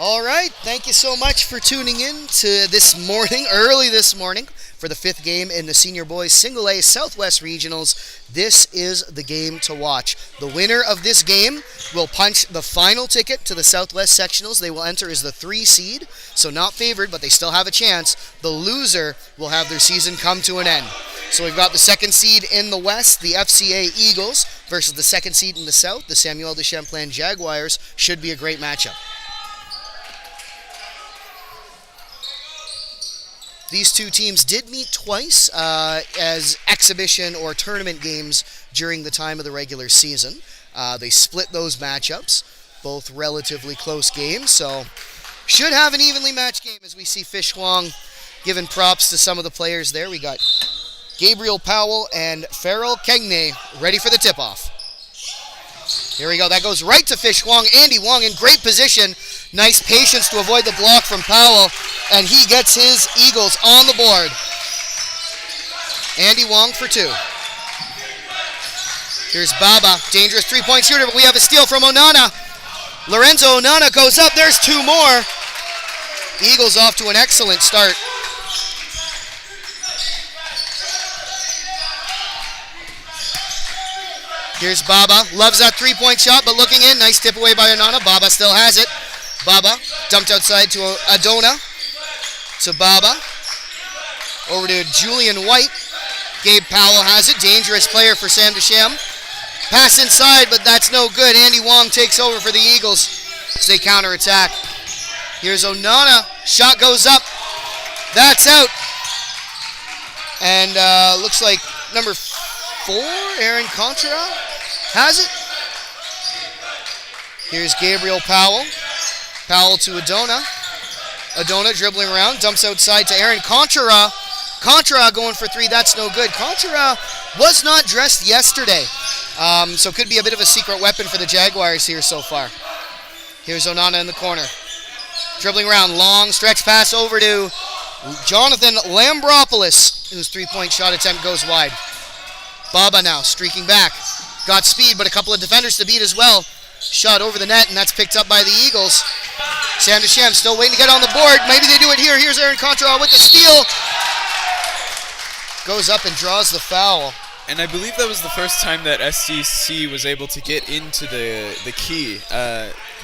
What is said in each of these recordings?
All right, thank you so much for tuning in to this morning, early this morning, for the fifth game in the Senior Boys Single A South-West Regionals. This is the game to watch. The winner of this game will punch the final ticket to the South-West Sectionals. They will enter as the 3 seed, so not favored, but they still have a chance. The loser will have their season come to an end. So we've got the 2nd seed in the West, the FCA Eagles, versus the 2nd seed in the South, the Samuel de Champlain Jaguars. Should be a great matchup. These two teams did meet twice as exhibition or tournament games during the time of the regular season. They split those matchups, both relatively close games, so should have an evenly matched game as we see Fish Huang giving props to some of the players there. We got Gabriel Powell and Farrell Kengne ready for the tip-off. Here we go. That goes right to Fish Huang. Andy Wong in great position. Nice patience to avoid the block from Powell, and he gets his Eagles on the board. Andy Wong for 2. Here's Baba. Dangerous three-point shooter, but we have a steal from Onana. Lorenzo Onana goes up. There's 2 more. Eagles off to an excellent start. Here's Baba. Loves that three-point shot, but looking in. Nice tip away by Onana. Baba still has it. Baba dumped outside to Adona. To Baba. Over to Julian White. Gabe Powell has it. Dangerous player for Sam Desham. Pass inside, but that's no good. Andy Wong takes over for the Eagles as they counterattack. Here's Onana. Shot goes up. That's out. And looks like number 4, Aaron Contra, has it. Here's Gabriel Powell. Powell to Adona. Adona dribbling around, dumps outside to Aaron Contra. Contra going for 3, that's no good. Contra was not dressed yesterday, so could be a bit of a secret weapon for the Jaguars here so far. Here's Onana in the corner. Dribbling around, long stretch pass over to Jonathan Lambropoulos, whose three-point shot attempt goes wide. Baba now streaking back. Got speed, but a couple of defenders to beat as well. Shot over the net, and that's picked up by the Eagles. Sam Desham still waiting to get on the board. Maybe they do it here. Here's Aaron Contra with the steal. Goes up and draws the foul. And I believe that was the first time that SDC was able to get into the key.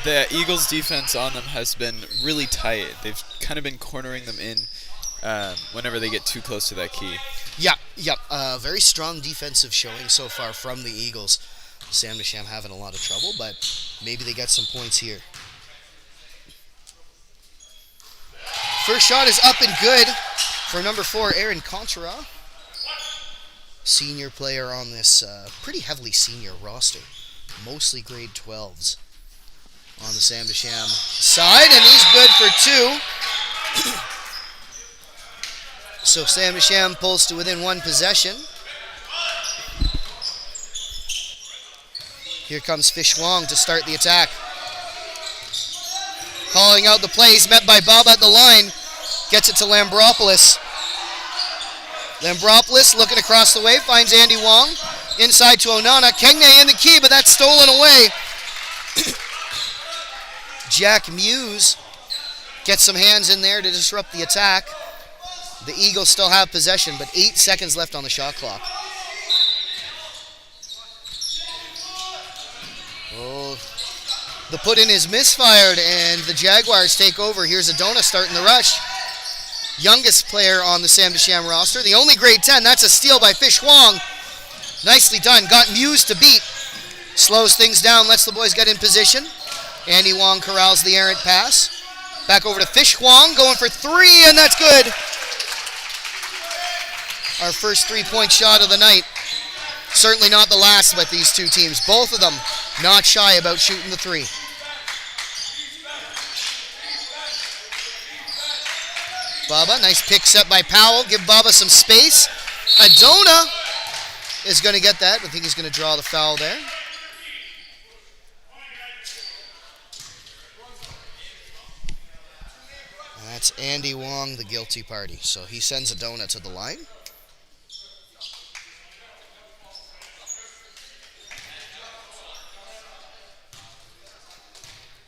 The Eagles' defense on them has been really tight. They've kind of been cornering them in whenever they get too close to that key. Yep. Very strong defensive showing so far from the Eagles. Sam Desham having a lot of trouble, but maybe they get some points here. First shot is up and good for number 4, Aaron Contra. Senior player on this pretty heavily senior roster. Mostly grade 12s on the Sam Desham side, and he's good for 2. So Sam Desham pulls to within 1 possession. Here comes Fish Huang to start the attack. Calling out the plays, met by Baba at the line. Gets it to Lambropoulos. Lambropoulos looking across the way, finds Andy Wong. Inside to Onana. Kengne in the key, but that's stolen away. Jack Muse gets some hands in there to disrupt the attack. The Eagles still have possession, but 8 seconds left on the shot clock. Oh, the put-in is misfired, and the Jaguars take over. Here's Adona starting the rush. Youngest player on the Sam Desham roster. The only grade 10. That's a steal by Fish Huang. Nicely done. Got Muse to beat. Slows things down, lets the boys get in position. Andy Wong corrals the errant pass. Back over to Fish Huang, going for 3, and that's good. Our first three-point shot of the night. Certainly not the last with these two teams. Both of them not shy about shooting the 3. Baba, nice pick set by Powell. Give Baba some space. Adona is going to get that. I think he's going to draw the foul there. That's Andy Wong, the guilty party. So he sends Adona to the line.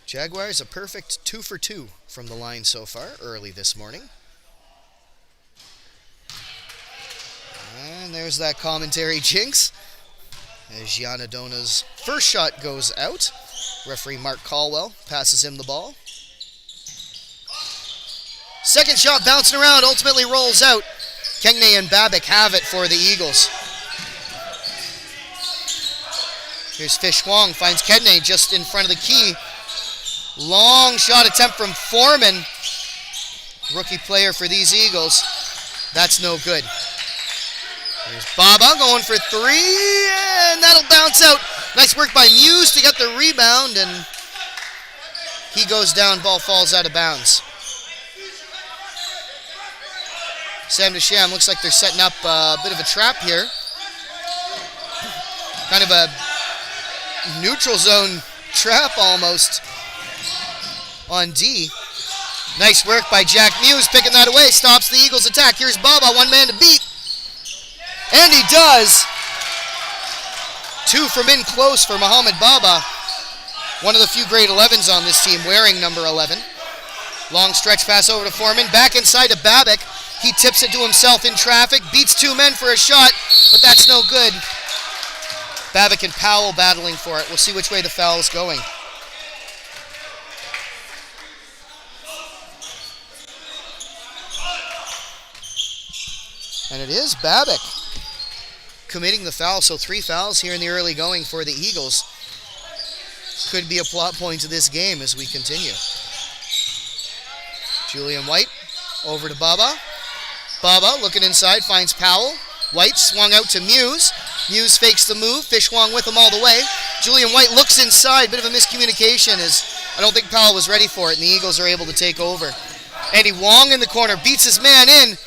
Jaguars a perfect 2 for 2 from the line so far early this morning. And there's that commentary jinx as Gian Adona's first shot goes out. Referee Mark Caldwell passes him the ball. Second shot bouncing around, ultimately rolls out. Kengney and Babic have it for the Eagles. Here's Fish Wong, finds Kengney just in front of the key. Long shot attempt from Foreman. Rookie player for these Eagles. That's no good. There's Baba going for three, and that'll bounce out. Nice work by Muse to get the rebound, and he goes down, ball falls out of bounds. Sam Desham looks like they're setting up a bit of a trap here. Kind of a neutral zone trap almost on D. Nice work by Jack Muse, picking that away, stops the Eagles' attack. Here's Baba, one man to beat. And he does. Two from in close for Mohamed Baba. One of the few grade 11s on this team wearing number 11. Long stretch pass over to Foreman. Back inside to Babic. He tips it to himself in traffic. Beats two men for a shot, but that's no good. Babic and Powell battling for it. We'll see which way the foul is going. And it is Babic committing the foul, so 3 fouls here in the early going for the Eagles. Could be a plot point to this game as we continue. Julian White over to Baba. Baba looking inside, finds Powell. White swung out to Muse. Muse fakes the move. Fish Wong with him all the way. Julian White looks inside. Bit of a miscommunication as I don't think Powell was ready for it, and the Eagles are able to take over. Andy Wong in the corner beats his man in.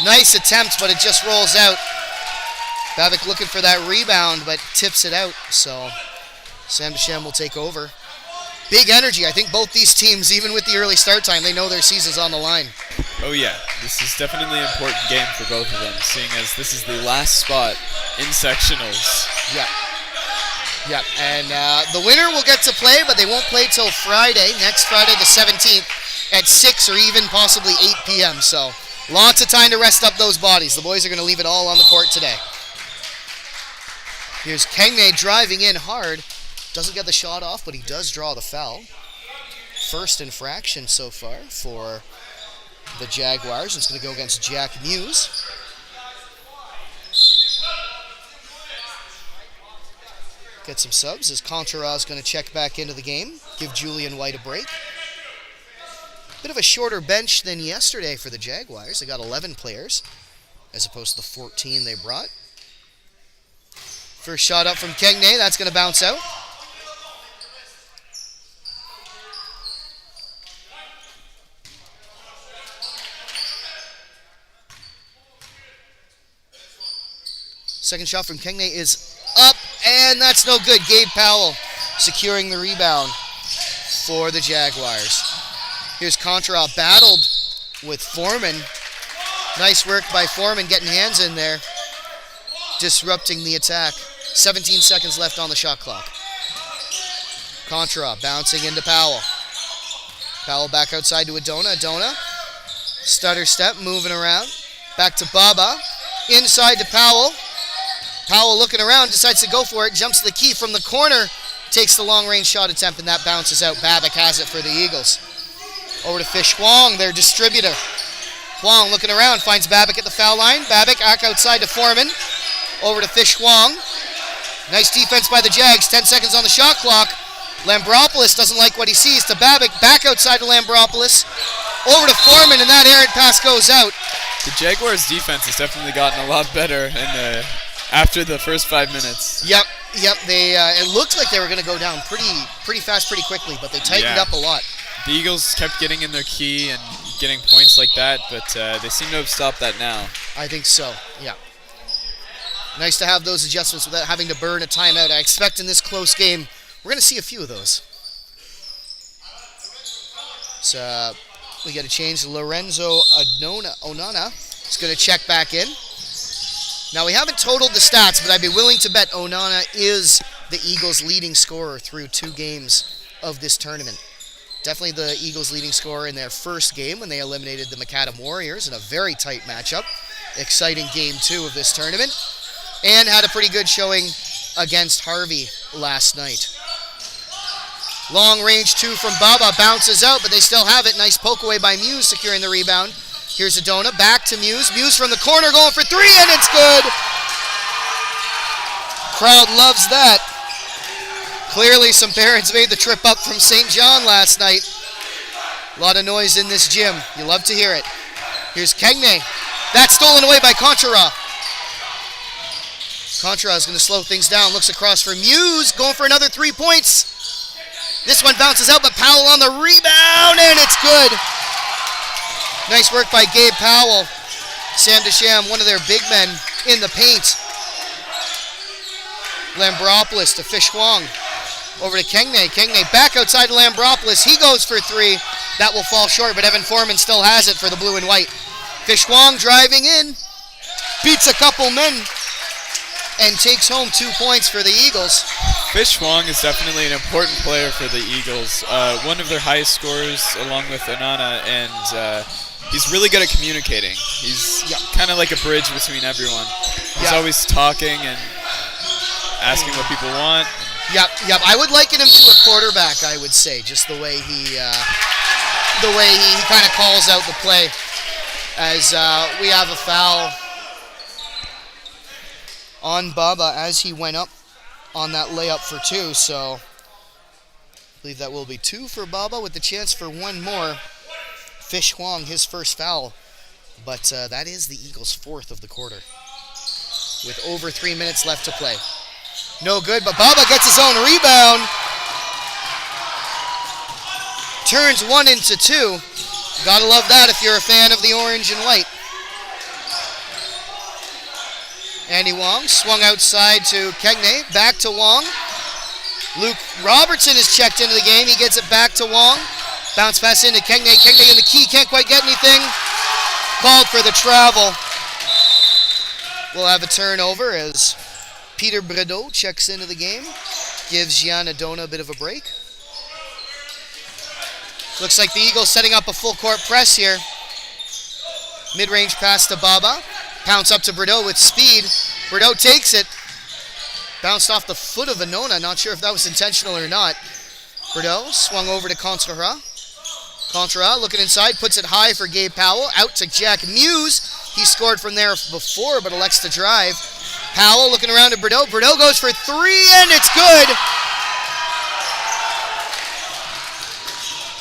Nice attempt, but it just rolls out. Babic looking for that rebound, but tips it out. So Sam Desham will take over. Big energy. I think both these teams, even with the early start time, they know their season's on the line. Oh yeah, this is definitely an important game for both of them, seeing as this is the last spot in sectionals. Yeah. Yeah, and the winner will get to play, but they won't play till Friday, next Friday the 17th at 6 or even possibly 8 p.m. So lots of time to rest up those bodies. The boys are going to leave it all on the court today. Here's Kengney driving in hard. Doesn't get the shot off, but he does draw the foul. First infraction so far for the Jaguars. It's going to go against Jack Muse. Get some subs as Contreras going to check back into the game. Give Julian White a break. Bit of a shorter bench than yesterday for the Jaguars. They got 11 players as opposed to the 14 they brought. First shot up from Kengney. That's going to bounce out. Second shot from Kengney is up, and that's no good. Gabe Powell securing the rebound for the Jaguars. Here's Contra battled with Foreman. Nice work by Foreman getting hands in there, disrupting the attack. 17 seconds left on the shot clock. Contra bouncing into Powell. Powell back outside to Adona. Adona, stutter step, moving around. Back to Baba. Inside to Powell. Powell looking around, decides to go for it, jumps to the key from the corner, takes the long-range shot attempt, and that bounces out. Babic has it for the Eagles. Over to Fish Huang, their distributor. Huang looking around, finds Babic at the foul line. Babic back outside to Foreman. Over to Fish Huang. Nice defense by the Jags, 10 seconds on the shot clock. Lambropoulos doesn't like what he sees. To Babic, back outside to Lambropoulos. Over to Foreman, and that errant pass goes out. The Jaguars' defense has definitely gotten a lot better after the first 5 minutes. Yep. They it looked like they were going to go down pretty fast, pretty quickly, but they tightened up a lot. The Eagles kept getting in their key and getting points like that, but they seem to have stopped that now. I think so, yeah. Nice to have those adjustments without having to burn a timeout. I expect in this close game, we're going to see a few of those. So we got to change. Lorenzo Onana is going to check back in. Now, we haven't totaled the stats, but I'd be willing to bet Onana is the Eagles' leading scorer through 2 games of this tournament. Definitely the Eagles' leading scorer in their first game when they eliminated the Macadam Warriors in a very tight matchup. Exciting game 2 of this tournament. And had a pretty good showing against Harvey last night. Long range 2 from Baba, bounces out, but they still have it. Nice poke away by Muse, securing the rebound. Here's Adona, back to Muse. Muse from the corner going for 3, and it's good! Crowd loves that. Clearly some parents made the trip up from St. John last night. A lot of noise in this gym. You love to hear it. Here's Kegne. That's stolen away by Contra. Contra is going to slow things down. Looks across for Muse, going for another 3 points. This one bounces out, but Powell on the rebound, and it's good. Nice work by Gabe Powell. Sam Desham, one of their big men in the paint. Lambropoulos to Fish Huang. Over to Kegne. Kegne back outside to Lambropoulos. He goes for 3. That will fall short, but Evan Foreman still has it for the blue and white. Fish Huang driving in. Beats a couple men. And takes home 2 points for the Eagles. Fish Huang is definitely an important player for the Eagles. One of their highest scorers along with Onana, and he's really good at communicating. He's kind of like a bridge between everyone. He's always talking and asking what people want. Yep. I would liken him to a quarterback, I would say, just the way he kind of calls out the play. As we have a foul on Baba as he went up on that layup for 2. So I believe that will be 2 for Baba with the chance for 1 more. Fish Huang, his first foul. But that is the Eagles' 4th of the quarter with over 3 minutes left to play. No good, but Baba gets his own rebound. Turns 1 into 2. Gotta love that if you're a fan of the orange and white. Andy Wong swung outside to Kegne, back to Wong. Luke Robertson is checked into the game. He gets it back to Wong. Bounce pass into Kegne. Kegne in the key, can't quite get anything. Called for the travel. We'll have a turnover as Peter Bredeau checks into the game. Gives Gian Adona a bit of a break. Looks like the Eagles setting up a full court press here. Mid-range pass to Baba. Pounce up to Bredeau with speed. Bredeau takes it. Bounced off the foot of Anona. Not sure if that was intentional or not. Bredeau swung over to Contra. Contra looking inside. Puts it high for Gabe Powell. Out to Jack Muse. He scored from there before but elects to drive. Powell looking around to Bredeau. Bredeau goes for 3 and it's good.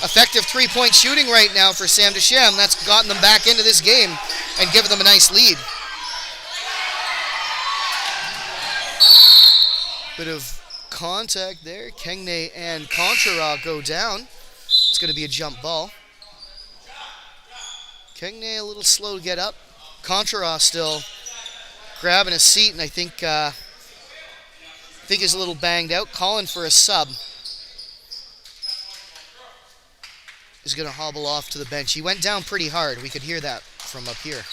Effective 3-point shooting right now for Sam Desham. That's gotten them back into this game and given them a nice lead. Bit of contact there. Kegne and Contra go down. It's going to be a jump ball. Kegne a little slow to get up. Contra still grabbing a seat, and I think he's a little banged out. Calling for a sub. Is going to hobble off to the bench. He went down pretty hard. We could hear that from up here.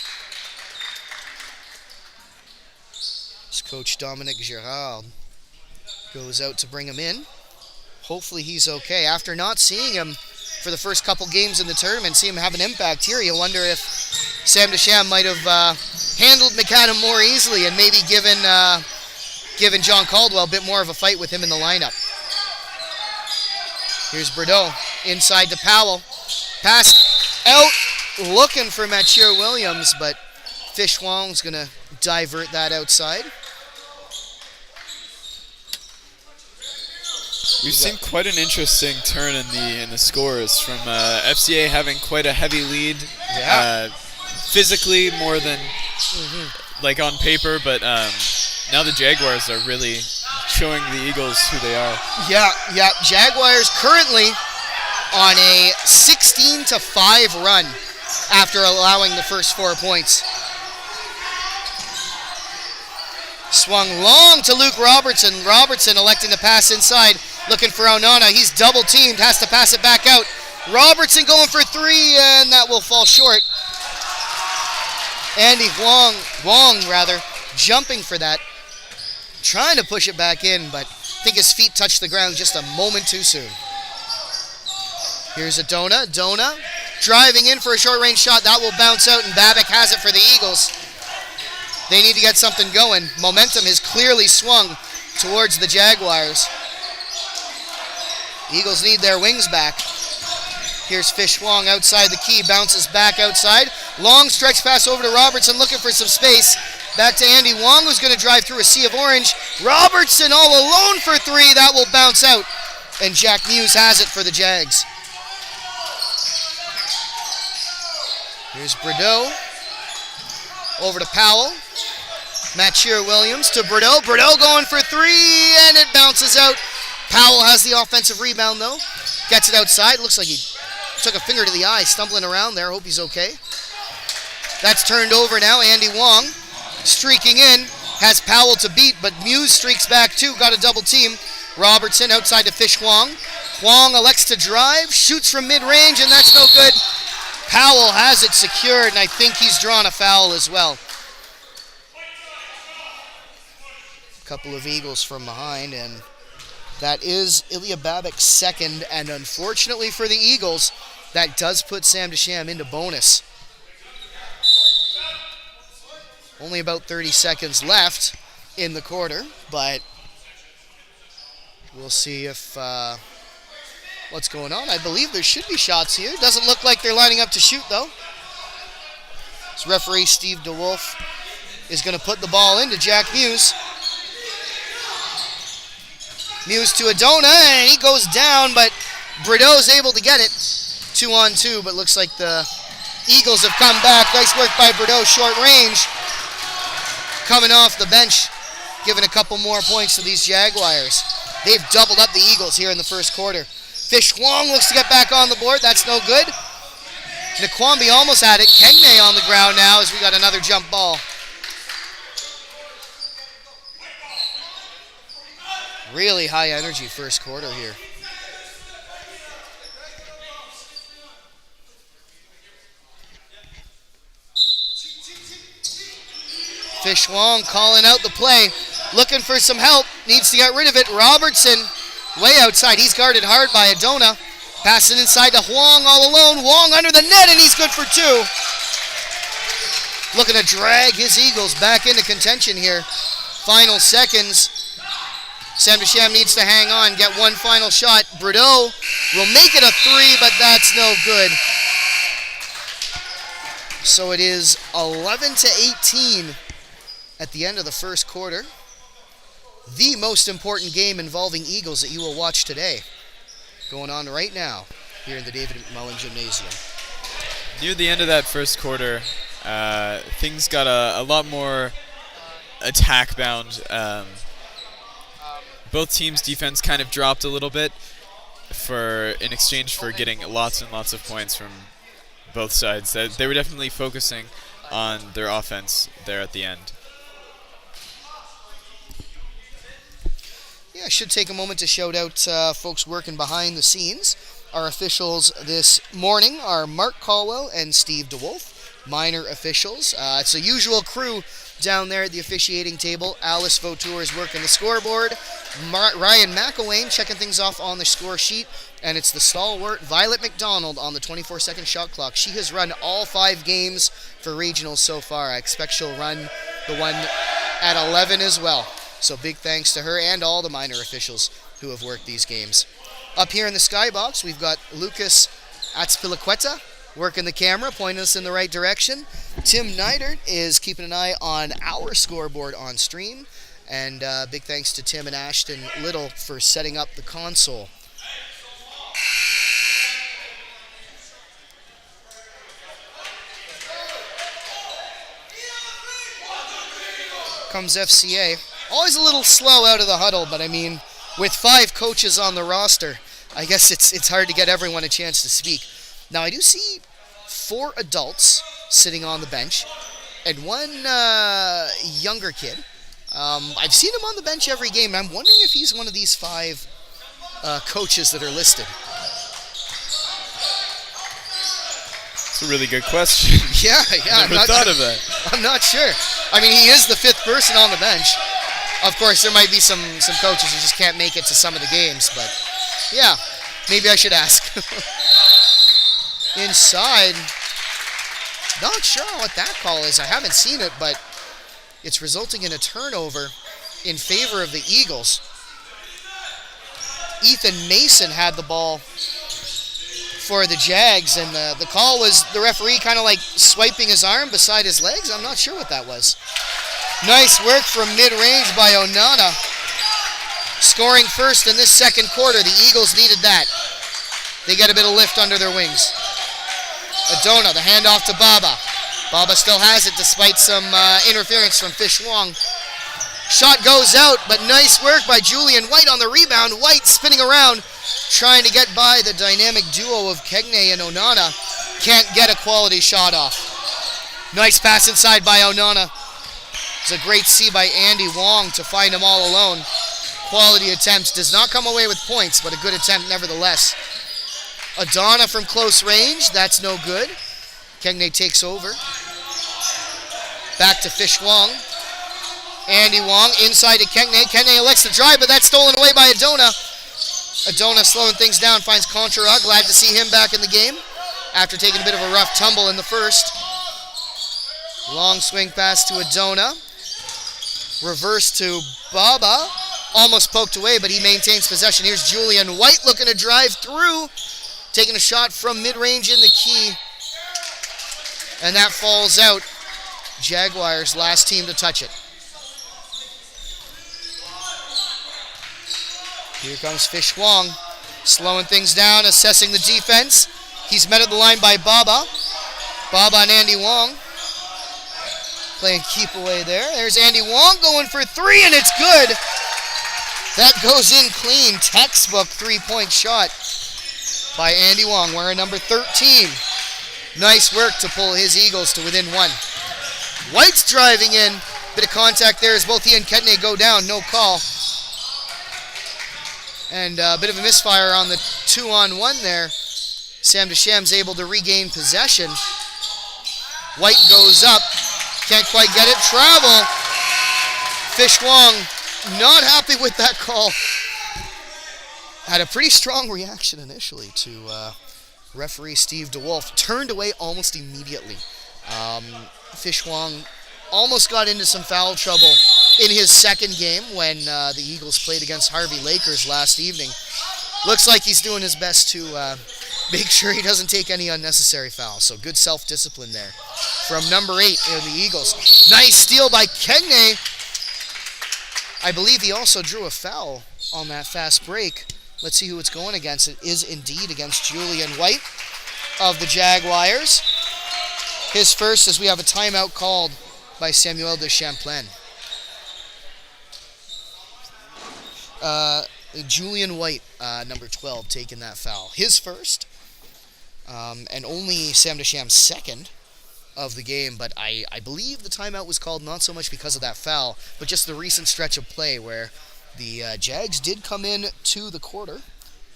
This coach Dominic Girard goes out to bring him in. Hopefully he's okay. After not seeing him for the first couple games in the tournament, see him have an impact here, you wonder if Sam Desham might have handled Macadam more easily and maybe given John Caldwell a bit more of a fight with him in the lineup. Here's Bredeau inside to Powell. Pass out, looking for Mathieu Williams, but Fish Huang's going to divert that outside. We've seen quite an interesting turn in the scores from FCA having quite a heavy lead, physically more than like on paper, but now the Jaguars are really showing the Eagles who they are. Yeah. Jaguars currently on a 16-5 run after allowing the first 4 points. Swung long to Luke Robertson. Robertson electing to pass inside, looking for Onana. He's double teamed, has to pass it back out. Robertson going for 3, and that will fall short. Andy Wong jumping for that, trying to push it back in, but I think his feet touched the ground just a moment too soon. Here's Adona. Adona driving in for a short-range shot. That will bounce out, and Babic has it for the Eagles. They need to get something going. Momentum has clearly swung towards the Jaguars. Eagles need their wings back. Here's Fish Wong outside the key, bounces back outside. Long stretch pass over to Robertson, looking for some space. Back to Andy Wong, who's going to drive through a sea of orange. Robertson all alone for three. That will bounce out. And Jack Muse has it for the Jags. Here's Bordeaux. Over to Powell. Matcheer Williams to Bordeaux. Bordeaux going for three, and it bounces out. Powell has the offensive rebound, though. Gets it outside. Looks like he took a finger to the eye, stumbling around there. Hope he's okay. That's turned over now. Andy Wong streaking in. Has Powell to beat, but Muse streaks back too. Got a double team. Robertson outside to Fish Wong. Wong elects to drive. Shoots from mid-range, and that's no good. Powell has it secured, and I think he's drawn a foul as well. A couple of Eagles from behind, and that is Ilya Babic's second, and unfortunately for the Eagles, that does put Sam Desham into bonus. Only about 30 seconds left in the quarter, but we'll see if what's going on. I believe there should be shots here. Doesn't look like they're lining up to shoot, though. This referee, Steve DeWolf, is going to put the ball into Jack Muse. Muse to Adona, and he goes down, but Bordeaux's able to get it. 2-on-2, but looks like the Eagles have come back. Nice work by Bordeaux, short range. Coming off the bench, giving a couple more points to these Jaguars. They've doubled up the Eagles here in the first quarter. Fish Wong looks to get back on the board. That's no good. Nakwambi almost had it. Kengne on the ground now as we got another jump ball. Really high energy first quarter here. Fish Wong calling out the play. Looking for some help. Needs to get rid of it. Robertson way outside. He's guarded hard by Adona. Passing inside to Huang all alone. Huang under the net, and he's good for two. Looking to drag his Eagles back into contention here. Final seconds. Sam Desham needs to hang on, get one final shot. Bordeaux will make it a three, but that's no good. So it is 11-18 at the end of the first quarter. The most important game involving Eagles that you will watch today. Going on right now here in the David McMullen Gymnasium. Near the end of that first quarter, things got a lot more attack-bound. Both teams' defense kind of dropped a little bit in exchange for getting lots and lots of points from both sides. They were definitely focusing on their offense there at the end. Yeah, I should take a moment to shout out folks working behind the scenes. Our officials this morning are Mark Caldwell and Steve DeWolf, minor officials. It's a usual crew down there at the officiating table. Alice Vautour is working the scoreboard. Ryan McElwain checking things off on the score sheet. And it's the stalwart Violet McDonald on the 24-second shot clock. She has run all 5 games for regionals so far. I expect she'll run the one at 11 as well. So big thanks to her and all the minor officials who have worked these games. Up here in the skybox, we've got Lucas Atspilaqueta working the camera, pointing us in the right direction. Tim Neidert is keeping an eye on our scoreboard on stream. And big thanks to Tim and Ashton Little for setting up the console. Comes FCA. Always a little slow out of the huddle, but I mean, with 5 coaches on the roster, I guess it's hard to get everyone a chance to speak. Now, I do see 4 adults sitting on the bench and 1 younger kid. I've seen him on the bench every game. I'm wondering if he's one of these 5 coaches that are listed. It's a really good question. Yeah. Never thought of that. I'm not sure. I mean, he is the 5th person on the bench. Of course, there might be some coaches who just can't make it to some of the games, but yeah, maybe I should ask. Inside, not sure what that call is. I haven't seen it, but it's resulting in a turnover in favor of the Eagles. Ethan Mason had the ball for the Jags, and the call was the referee kind of like swiping his arm beside his legs. I'm not sure what that was. Nice work from mid-range by Onana. Scoring first in this second quarter. The Eagles needed that. They get a bit of lift under their wings. Adona, the handoff to Baba. Baba still has it despite some interference from Fish Wong. Shot goes out, but nice work by Julian White on the rebound. White spinning around, trying to get by the dynamic duo of Kegne and Onana. Can't get a quality shot off. Nice pass inside by Onana. It's a great see by Andy Wong to find him all alone. Quality attempts. Does not come away with points, but a good attempt nevertheless. Adana from close range. That's no good. Kegne takes over. Back to Fish Wong. Andy Wong inside to Kegne. Kegne elects to drive, but that's stolen away by Adona. Adona slowing things down, finds Contra. Glad to see him back in the game after taking a bit of a rough tumble in the first. Long swing pass to Adona. Reverse to Baba. Almost poked away, but he maintains possession. Here's Julian White looking to drive through. Taking a shot from mid-range in the key. And that falls out. Jaguars, last team to touch it. Here comes Fish Wong. Slowing things down, assessing the defense. He's met at the line by Baba. Baba and Andy Wong. Playing keep away there. There's Andy Wong going for 3, and it's good. That goes in clean. Textbook 3-point shot by Andy Wong, wearing number 13. Nice work to pull his Eagles to within 1. White's driving in. Bit of contact there as both he and Kegne go down. No call. And a bit of a misfire on the 2-on-1 there. Sam Desham's able to regain possession. White goes up. Can't quite get it. Travel. Fish Wong not happy with that call. Had a pretty strong reaction initially to referee Steve DeWolf. Turned away almost immediately. Fish Wong almost got into some foul trouble in his second game when the Eagles played against Harvey Lakers last evening. Looks like he's doing his best to make sure he doesn't take any unnecessary fouls. So good self-discipline there from number 8 of the Eagles. Nice steal by Kegne. I believe he also drew a foul on that fast break. Let's see who it's going against. It is indeed against Julian White of the Jaguars. His first, as we have a timeout called by Samuel de Champlain. Julian White, number 12, taking that foul. His first, and only Sam Desham's second of the game, but I believe the timeout was called not so much because of that foul, but just the recent stretch of play where the Jags did come in to the quarter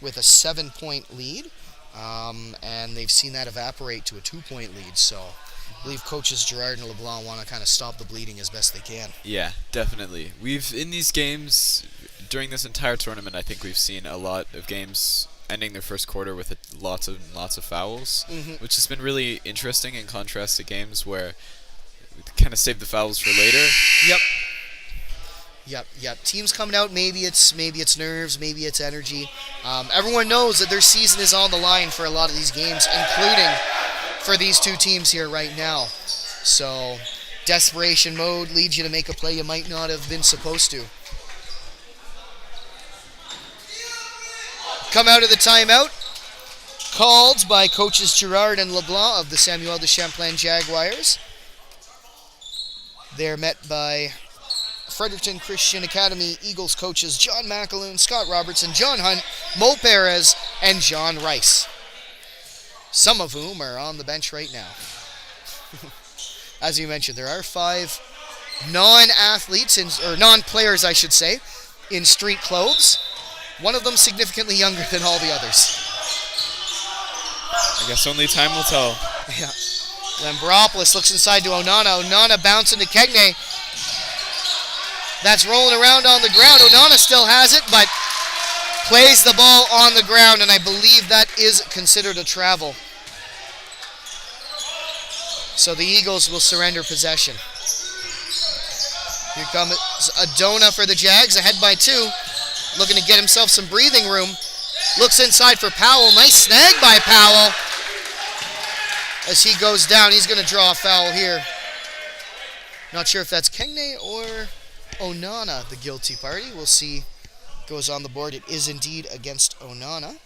with a 7-point lead, and they've seen that evaporate to a 2-point lead, so I believe coaches Gerard and LeBlanc want to kind of stop the bleeding as best they can. Yeah, definitely. We've, in these games, during this entire tournament, I think we've seen a lot of games ending their first quarter with lots of fouls, which has been really interesting in contrast to games where we kind of save the fouls for later. Yep. Teams coming out, maybe it's nerves, maybe it's energy. Everyone knows that their season is on the line for a lot of these games, including for these two teams here right now. So desperation mode leads you to make a play you might not have been supposed to. Come out of the timeout, called by coaches Gerard and LeBlanc of the Samuel de Champlain Jaguars. They're met by Fredericton Christian Academy Eagles coaches John McAloon, Scott Robertson, John Hunt, Mo Perez, and John Rice. Some of whom are on the bench right now. As you mentioned, there are 5 non-athletes, or non-players, I should say, in street clothes. One of them significantly younger than all the others. I guess only time will tell. Yeah. Lambropoulos looks inside to Onana. Onana bouncing to Kegne. That's rolling around on the ground. Onana still has it, but plays the ball on the ground, and I believe that is considered a travel. So the Eagles will surrender possession. Here comes Adona for the Jags, ahead by 2. Looking to get himself some breathing room. Looks inside for Powell. Nice snag by Powell. As he goes down, he's going to draw a foul here. Not sure if that's Kegne or Onana, the guilty party. We'll see. Goes on the board. It is indeed against Onana.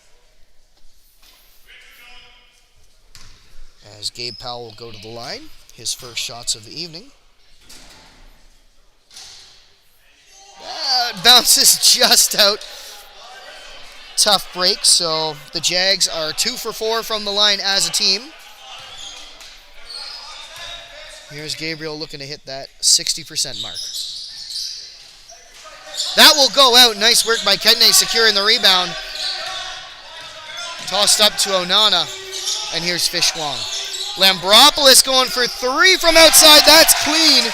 As Gabe Powell will go to the line. His first shots of the evening. It bounces just out. Tough break. So the Jags are 2 for 4 from the line as a team. Here's Gabriel looking to hit that 60% mark. That will go out. Nice work by Kegne securing the rebound. Tossed up to Onana. And here's Fish Wong. Lambropoulos going for 3 from outside. That's clean.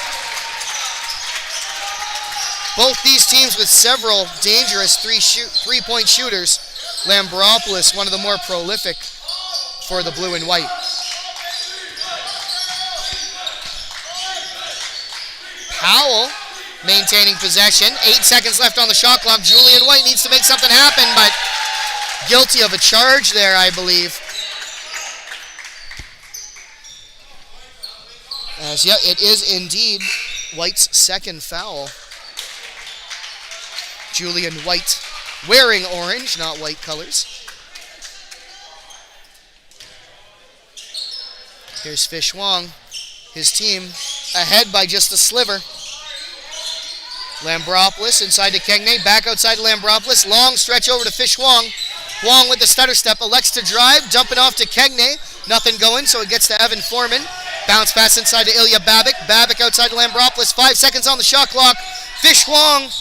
Both these teams with several dangerous three-point shooters. Lambropoulos, one of the more prolific for the blue and white. Powell maintaining possession. 8 seconds left on the shot clock. Julian White needs to make something happen, but guilty of a charge there, I believe. As yeah, it is indeed White's second foul. Julian White wearing orange, not white colors. Here's Fish Wong. His team ahead by just a sliver. Lambropoulos inside to Kegne. Back outside to Lambropoulos. Long stretch over to Fish Wong. Wong with the stutter step. Elects to drive. Dumping off to Kegne. Nothing going, so it gets to Evan Foreman. Bounce pass inside to Ilya Babik. Babik outside to Lambropoulos. 5 seconds on the shot clock. Fish Wong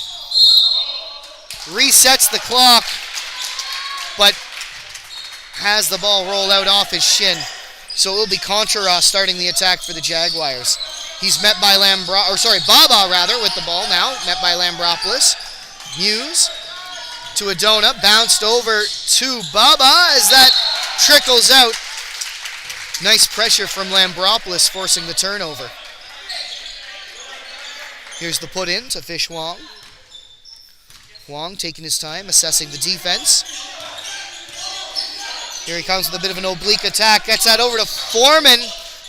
resets the clock, but has the ball roll out off his shin. So it will be Contra starting the attack for the Jaguars. He's met by Baba with the ball now. Met by Lambropoulos. Muse to Adona. Bounced over to Baba as that trickles out. Nice pressure from Lambropoulos forcing the turnover. Here's the put in to Fish Wong. Wong taking his time, assessing the defense. Here he comes with a bit of an oblique attack. Gets that over to Foreman.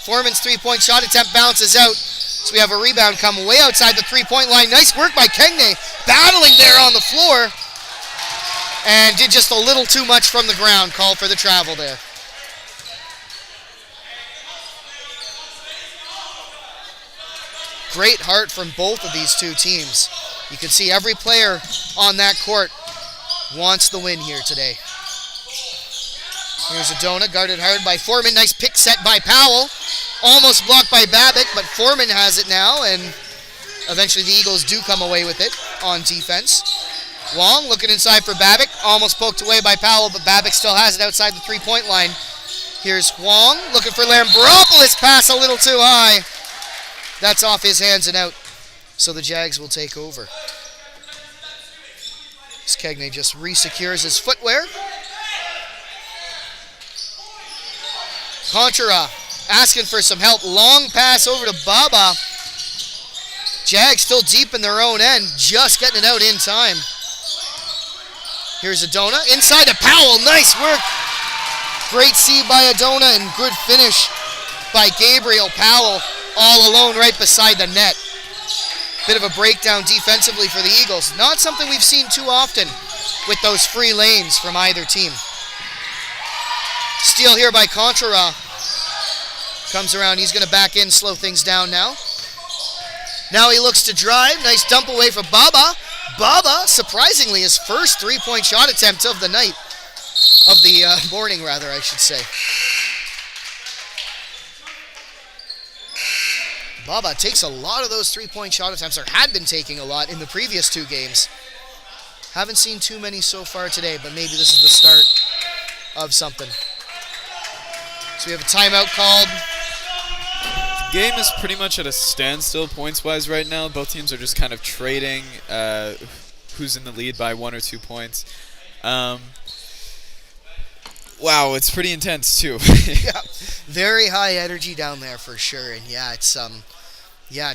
Foreman's three-point shot attempt bounces out. So we have a rebound come way outside the three-point line. Nice work by Kegne. Battling there on the floor. And did just a little too much from the ground. Call for the travel there. Great heart from both of these two teams. You can see every player on that court wants the win here today. Here's Adona, guarded hard by Foreman. Nice pick set by Powell. Almost blocked by Babik, but Foreman has it now, and eventually the Eagles do come away with it on defense. Wong looking inside for Babik. Almost poked away by Powell, but Babik still has it outside the three-point line. Here's Wong looking for Lambropoulos. Pass a little too high. That's off his hands and out. So the Jags will take over. Kegne just resecures his footwear. Contra asking for some help. Long pass over to Baba. Jags still deep in their own end. Just getting it out in time. Here's Adona. Inside to Powell. Nice work. Great see by Adona and good finish by Gabriel Powell. All alone right beside the net. Bit of a breakdown defensively for the Eagles. Not something we've seen too often with those free lanes from either team. Steal here by Contra. Comes around. He's going to back in, slow things down now. Now he looks to drive. Nice dump away for Baba. Baba, surprisingly, his first three-point shot attempt of the night. Of the morning, rather, I should say. Baba takes a lot of those three-point shot attempts, or had been taking a lot in the previous two games. Haven't seen too many so far today, but maybe this is the start of something. So we have a timeout called. Game is pretty much at a standstill points-wise right now. Both teams are just kind of trading who's in the lead by 1 or 2 points. Wow, it's pretty intense too. Yeah, very high energy down there for sure. And yeah, it's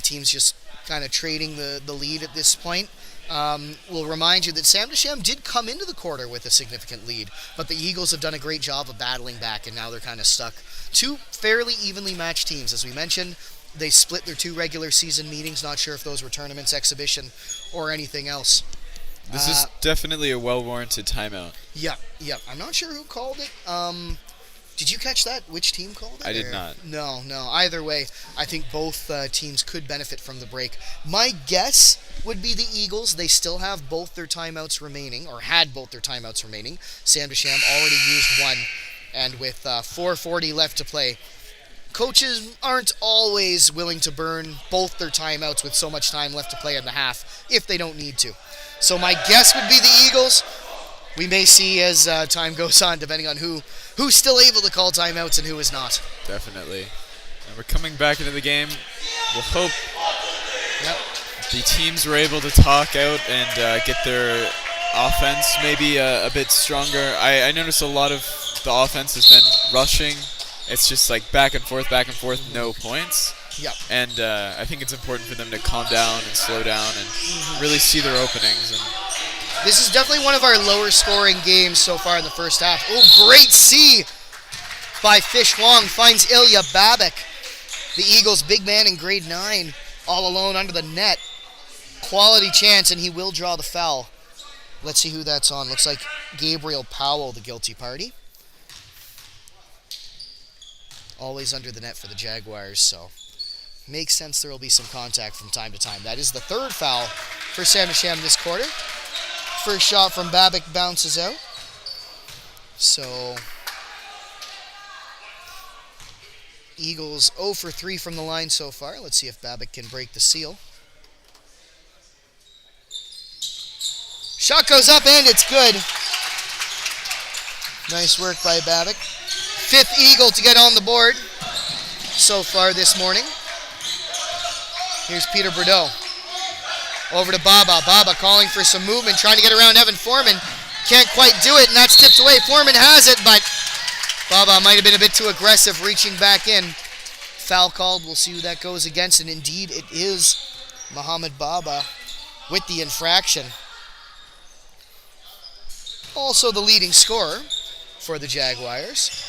teams just kind of trading the lead at this point. We'll remind you that Sam Desham did come into the quarter with a significant lead, but the Eagles have done a great job of battling back, and now they're kind of stuck. Two fairly evenly matched teams, as we mentioned. They split their 2 regular season meetings. Not sure if those were tournaments, exhibition, or anything else. This is definitely a well-warranted timeout. Yeah. I'm not sure who called it. Did you catch that? Which team called it? I did not. No. Either way, I think both teams could benefit from the break. My guess would be the Eagles. They still have both their timeouts remaining, or had both their timeouts remaining. Sam Desham already used one, and with 4:40 left to play, coaches aren't always willing to burn both their timeouts with so much time left to play in the half if they don't need to. So my guess would be the Eagles. We may see as time goes on, depending on who's still able to call timeouts and who is not. Definitely. And we're coming back into the game. We'll hope the teams were able to talk out and get their offense maybe a bit stronger. I noticed a lot of the offense has been rushing. It's just like back and forth, no points. Yep. And I think it's important for them to calm down and slow down and really see their openings. And this is definitely one of our lower scoring games so far in the first half. Oh, great C by Fish Wong. Finds Ilya Babik. The Eagles' big man in grade 9, all alone under the net. Quality chance, and he will draw the foul. Let's see who that's on. Looks like Gabriel Powell, the guilty party. Always under the net for the Jaguars, so makes sense there will be some contact from time to time. That is the 3rd foul for Sam Desham this quarter. First shot from Babik bounces out. So Eagles 0 for 3 from the line so far. Let's see if Babik can break the seal. Shot goes up and it's good. Nice work by Babik. 5th Eagle to get on the board so far this morning. Here's Peter Bordeaux. Over to Baba. Baba calling for some movement, trying to get around Evan Foreman. Can't quite do it, and that's tipped away. Foreman has it, but Baba might have been a bit too aggressive reaching back in. Foul called. We'll see who that goes against, and indeed it is Mohamed Baba with the infraction. Also the leading scorer for the Jaguars.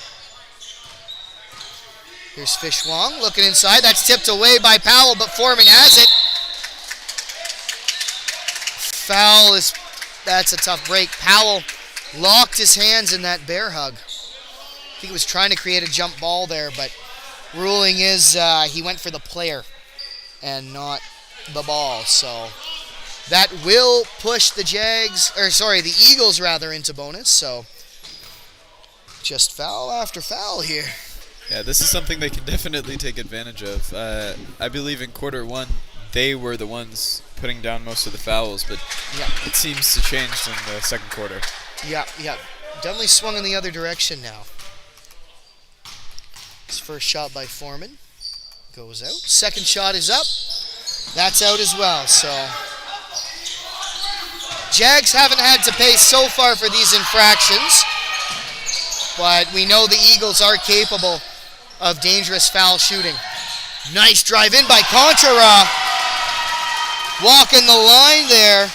Here's Fish Wong looking inside. That's tipped away by Powell, but Foreman has it. Foul is, that's a tough break. Powell locked his hands in that bear hug. I think he was trying to create a jump ball there, but ruling is he went for the player and not the ball. So that will push the the Eagles rather into bonus. So just foul after foul here. Yeah, this is something they can definitely take advantage of. I believe in quarter 1, they were the ones putting down most of the fouls, but it seems to change in the second quarter. Yeah. Definitely swung in the other direction now. His first shot by Foreman goes out. Second shot is up. That's out as well, so Jags haven't had to pay so far for these infractions, but we know the Eagles are capable of dangerous foul shooting. Nice drive in by Contra. Walking the line there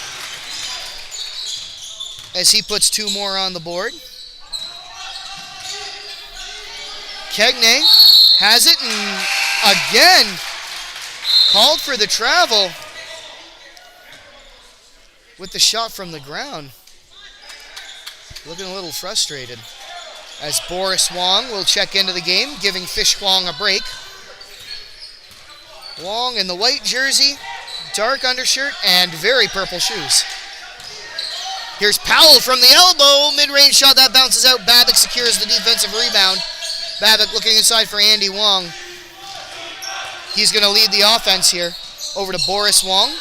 as he puts 2 more on the board. Kegney has it and again called for the travel with the shot from the ground. Looking a little frustrated. As Boris Wong will check into the game, giving Fish Wong a break. Wong in the white jersey, dark undershirt, and very purple shoes. Here's Powell from the elbow. Mid-range shot that bounces out. Babik secures the defensive rebound. Babik looking inside for Andy Wong. He's going to lead the offense here. Over to Boris Wong.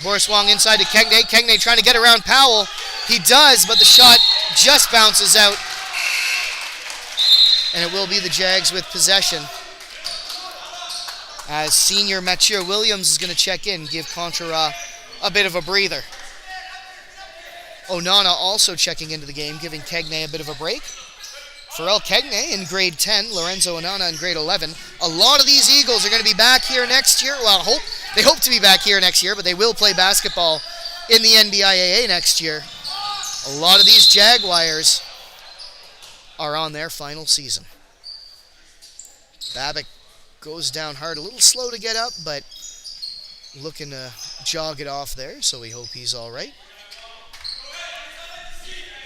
Boris Wong inside to Kegney. Kegney trying to get around Powell. He does, but the shot just bounces out. and it will be the Jags with possession. As senior Mathieu Williams is going to check in, give Contra a bit of a breather. Onana also checking into the game, giving Kegney a bit of a break. Pharrell Kegney in grade 10, Lorenzo Onana in grade 11. A lot of these Eagles are going to be back here next year. Well, they hope to be back here next year, but they will play basketball in the NBIAA next year. A lot of these Jaguars are on their final season. Babick goes down hard, a little slow to get up, but looking to jog it off there, so we hope he's all right.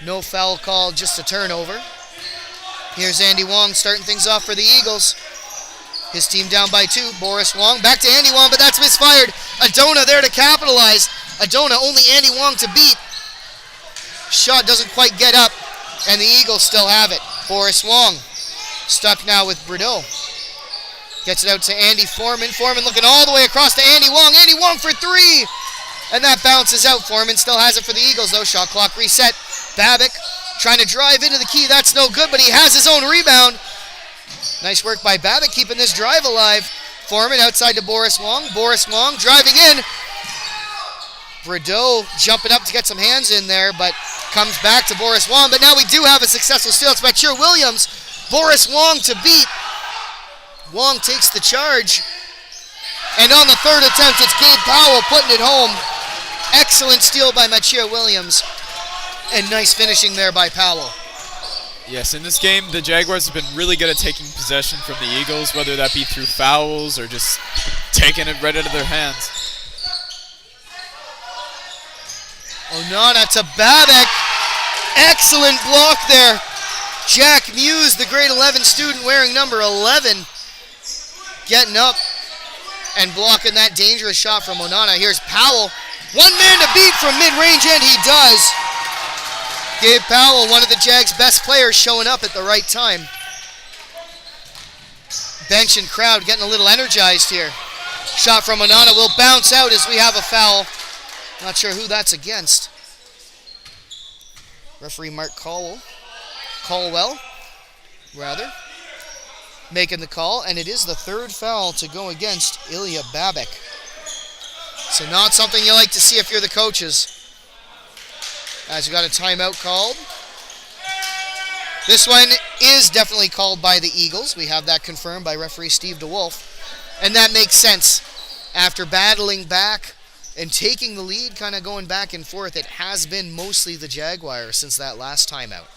No foul call, just a turnover. Here's Andy Wong starting things off for the Eagles. His team down by 2. Boris Wong back to Andy Wong, but that's misfired. Adona there to capitalize. Adona only Andy Wong to beat. Shot doesn't quite get up, and the Eagles still have it. Boris Wong stuck now with Brideau. Gets it out to Andy Foreman. Foreman looking all the way across to Andy Wong. Andy Wong for 3! And that bounces out. Foreman still has it for the Eagles, though. Shot clock reset. Babick trying to drive into the key. That's no good, but he has his own rebound. Nice work by Babick, keeping this drive alive. Foreman outside to Boris Wong. Boris Wong driving in. Brideau jumping up to get some hands in there, but comes back to Boris Wong. But now we do have a successful steal. It's Mathieu Williams. Boris Wong to beat. Wong takes the charge. And on the third attempt, it's Gabe Powell putting it home. Excellent steal by Mathieu Williams. And nice finishing there by Powell. Yes, in this game, the Jaguars have been really good at taking possession from the Eagles, whether that be through fouls or just taking it right out of their hands. Onana to Babick. Excellent block there. Jack Muse, the grade 11 student wearing number 11, getting up and blocking that dangerous shot from Onana. Here's Powell. One man to beat from mid-range, and he does. Gabe Powell, one of the Jags' best players, showing up at the right time. Bench and crowd getting a little energized here. Shot from Onana will bounce out as we have a foul. Not sure who that's against. Referee Mark Caldwell, making the call, and it is the third foul to go against Ilya Babick. So not something you like to see if you're the coaches. As we got a timeout called. This one is definitely called by the Eagles. We have that confirmed by referee Steve DeWolf. And that makes sense. After battling back and taking the lead, kind of going back and forth, it has been mostly the Jaguars since that last timeout.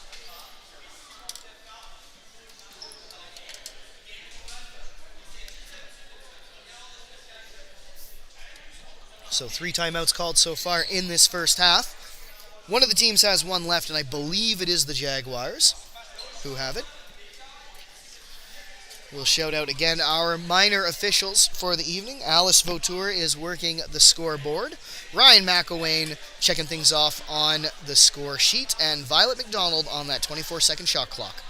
So 3 timeouts called so far in this first half. One of the teams has one left, and I believe it is the Jaguars who have it. We'll shout out again our minor officials for the evening. Alice Vautour is working the scoreboard. Ryan McElwain checking things off on the score sheet. And Violet McDonald on that 24-second shot clock.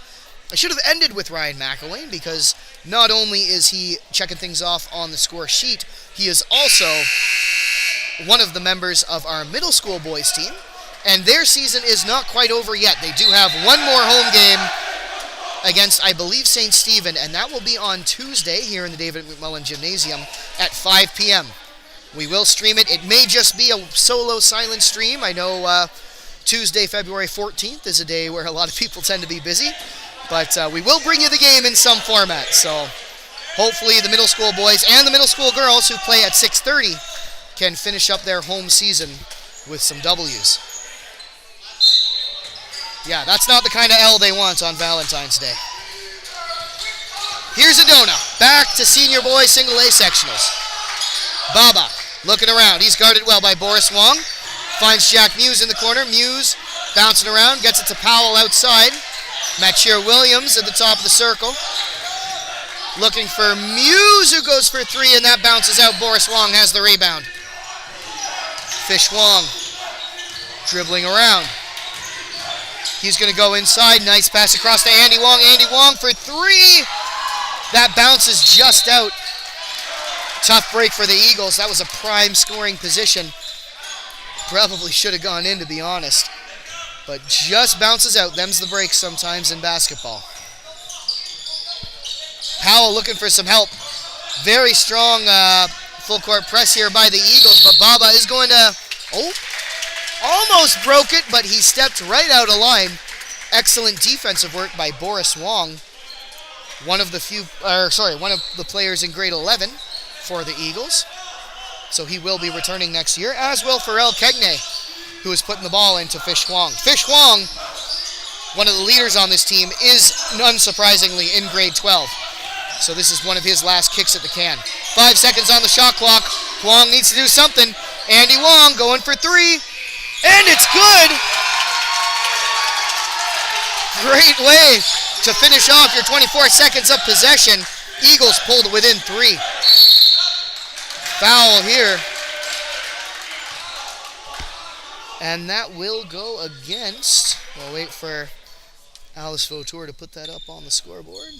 I should have ended with Ryan McElwain because not only is he checking things off on the score sheet, he is also one of the members of our middle school boys team. And their season is not quite over yet. They do have one more home game against, I believe, St. Stephen, and that will be on Tuesday here in the David McMullen Gymnasium at 5 p.m. We will stream it. It may just be a solo silent stream. I know Tuesday, February 14th is a day where a lot of people tend to be busy, but we will bring you the game in some format. So hopefully the middle school boys and the middle school girls who play at 6:30 can finish up their home season with some W's. Yeah, that's not the kind of L they want on Valentine's Day. Here's Adona, back to senior boys single A sectionals. Baba looking around. He's guarded well by Boris Wong. Finds Jack Muse in the corner. Muse bouncing around, gets it to Powell outside. Mathieu Williams at the top of the circle. Looking for Muse, who goes for 3, and that bounces out. Boris Wong has the rebound. Fish Wong dribbling around. He's going to go inside. Nice pass across to Andy Wong. Andy Wong for 3. That bounces just out. Tough break for the Eagles. That was a prime scoring position. Probably should have gone in, to be honest. But just bounces out. Them's the breaks sometimes in basketball. Powell looking for some help. Very strong full court press here by the Eagles, but Baba is going to, almost broke it, but he stepped right out of line. Excellent defensive work by Boris Wong, one of the players in grade 11 for the Eagles. So he will be returning next year, as will Pharrell Kegney, who is putting the ball into Fish Huang. Fish Huang, one of the leaders on this team, is unsurprisingly in grade 12. So this is one of his last kicks at the can. 5 seconds on the shot clock. Huang needs to do something. Andy Wong going for three. And it's good. Great way to finish off your 24 seconds of possession. Eagles pulled within 3. Foul here. And that will go against. We'll wait for Alice Vautour to put that up on the scoreboard.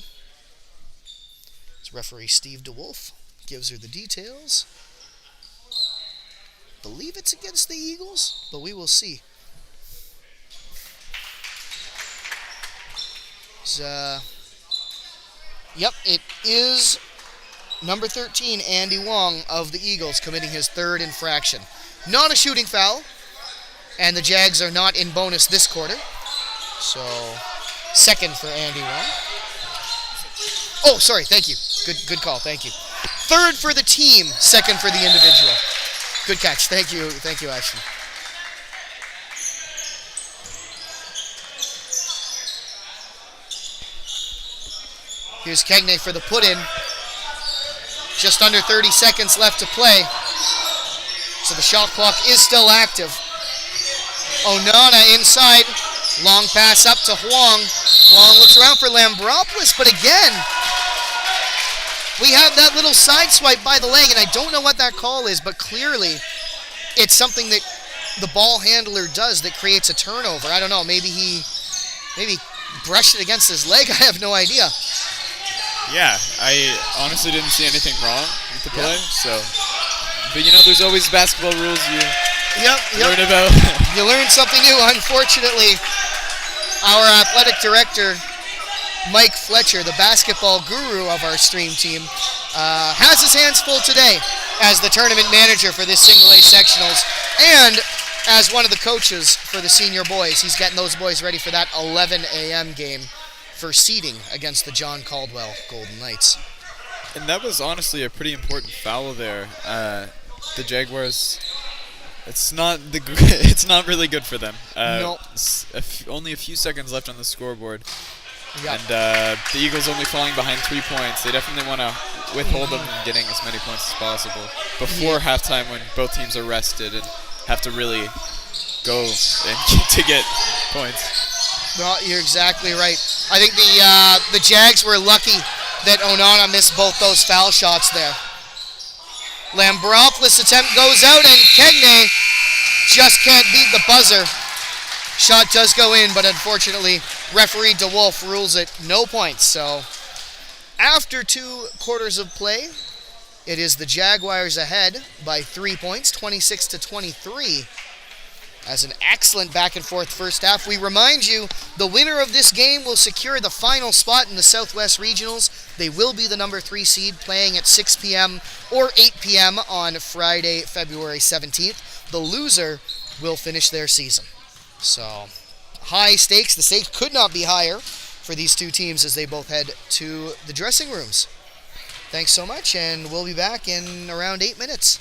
It's referee Steve DeWolf. Gives her the details. Believe it's against the Eagles, but we will see. Yep, it is number 13, Andy Wong of the Eagles, committing his 3rd infraction. Not a shooting foul, and the Jags are not in bonus this quarter. So, 2nd for Andy Wong. Oh, sorry, thank you. Good call, thank you. 3rd for the team, 2nd for the individual. Good catch, thank you, Ashton. Here's Kegney for the put-in. Just under 30 seconds left to play. So the shot clock is still active. Onana inside. Long pass up to Huang. Huang looks around for Lambropoulos, but again, we have that little side swipe by the leg, and I don't know what that call is, but clearly it's something that the ball handler does that creates a turnover. I don't know, maybe he brushed it against his leg. I have no idea. Yeah, I honestly didn't see anything wrong with the play. So, but there's always basketball rules you learn about. You learn something new. Unfortunately, our athletic director, Mike Fletcher, the basketball guru of our stream team, has his hands full today as the tournament manager for this single A sectionals and as one of the coaches for the senior boys. He's getting those boys ready for that 11 a.m. game for seeding against the John Caldwell Golden Knights. And that was honestly a pretty important foul there. The Jaguars, it's not really good for them. No. Only a few seconds left on the scoreboard. Yep. And the Eagles only falling behind 3 points. They definitely want to withhold them from getting as many points as possible before halftime, when both teams are rested and have to really go and to get points. No, you're exactly right. I think the Jags were lucky that Onana missed both those foul shots there. Lambropoulos' attempt goes out, and Kegney just can't beat the buzzer. Shot does go in, but unfortunately, referee DeWolf rules it no points. So, after 2 quarters of play, it is the Jaguars ahead by 3 points, 26-23. As an excellent back-and-forth first half. We remind you, the winner of this game will secure the final spot in the South-West Regionals. They will be the number 3 seed, playing at 6 p.m. or 8 p.m. on Friday, February 17th. The loser will finish their season. So, high stakes. The stakes could not be higher for these two teams as they both head to the dressing rooms. Thanks so much, and we'll be back in around 8 minutes.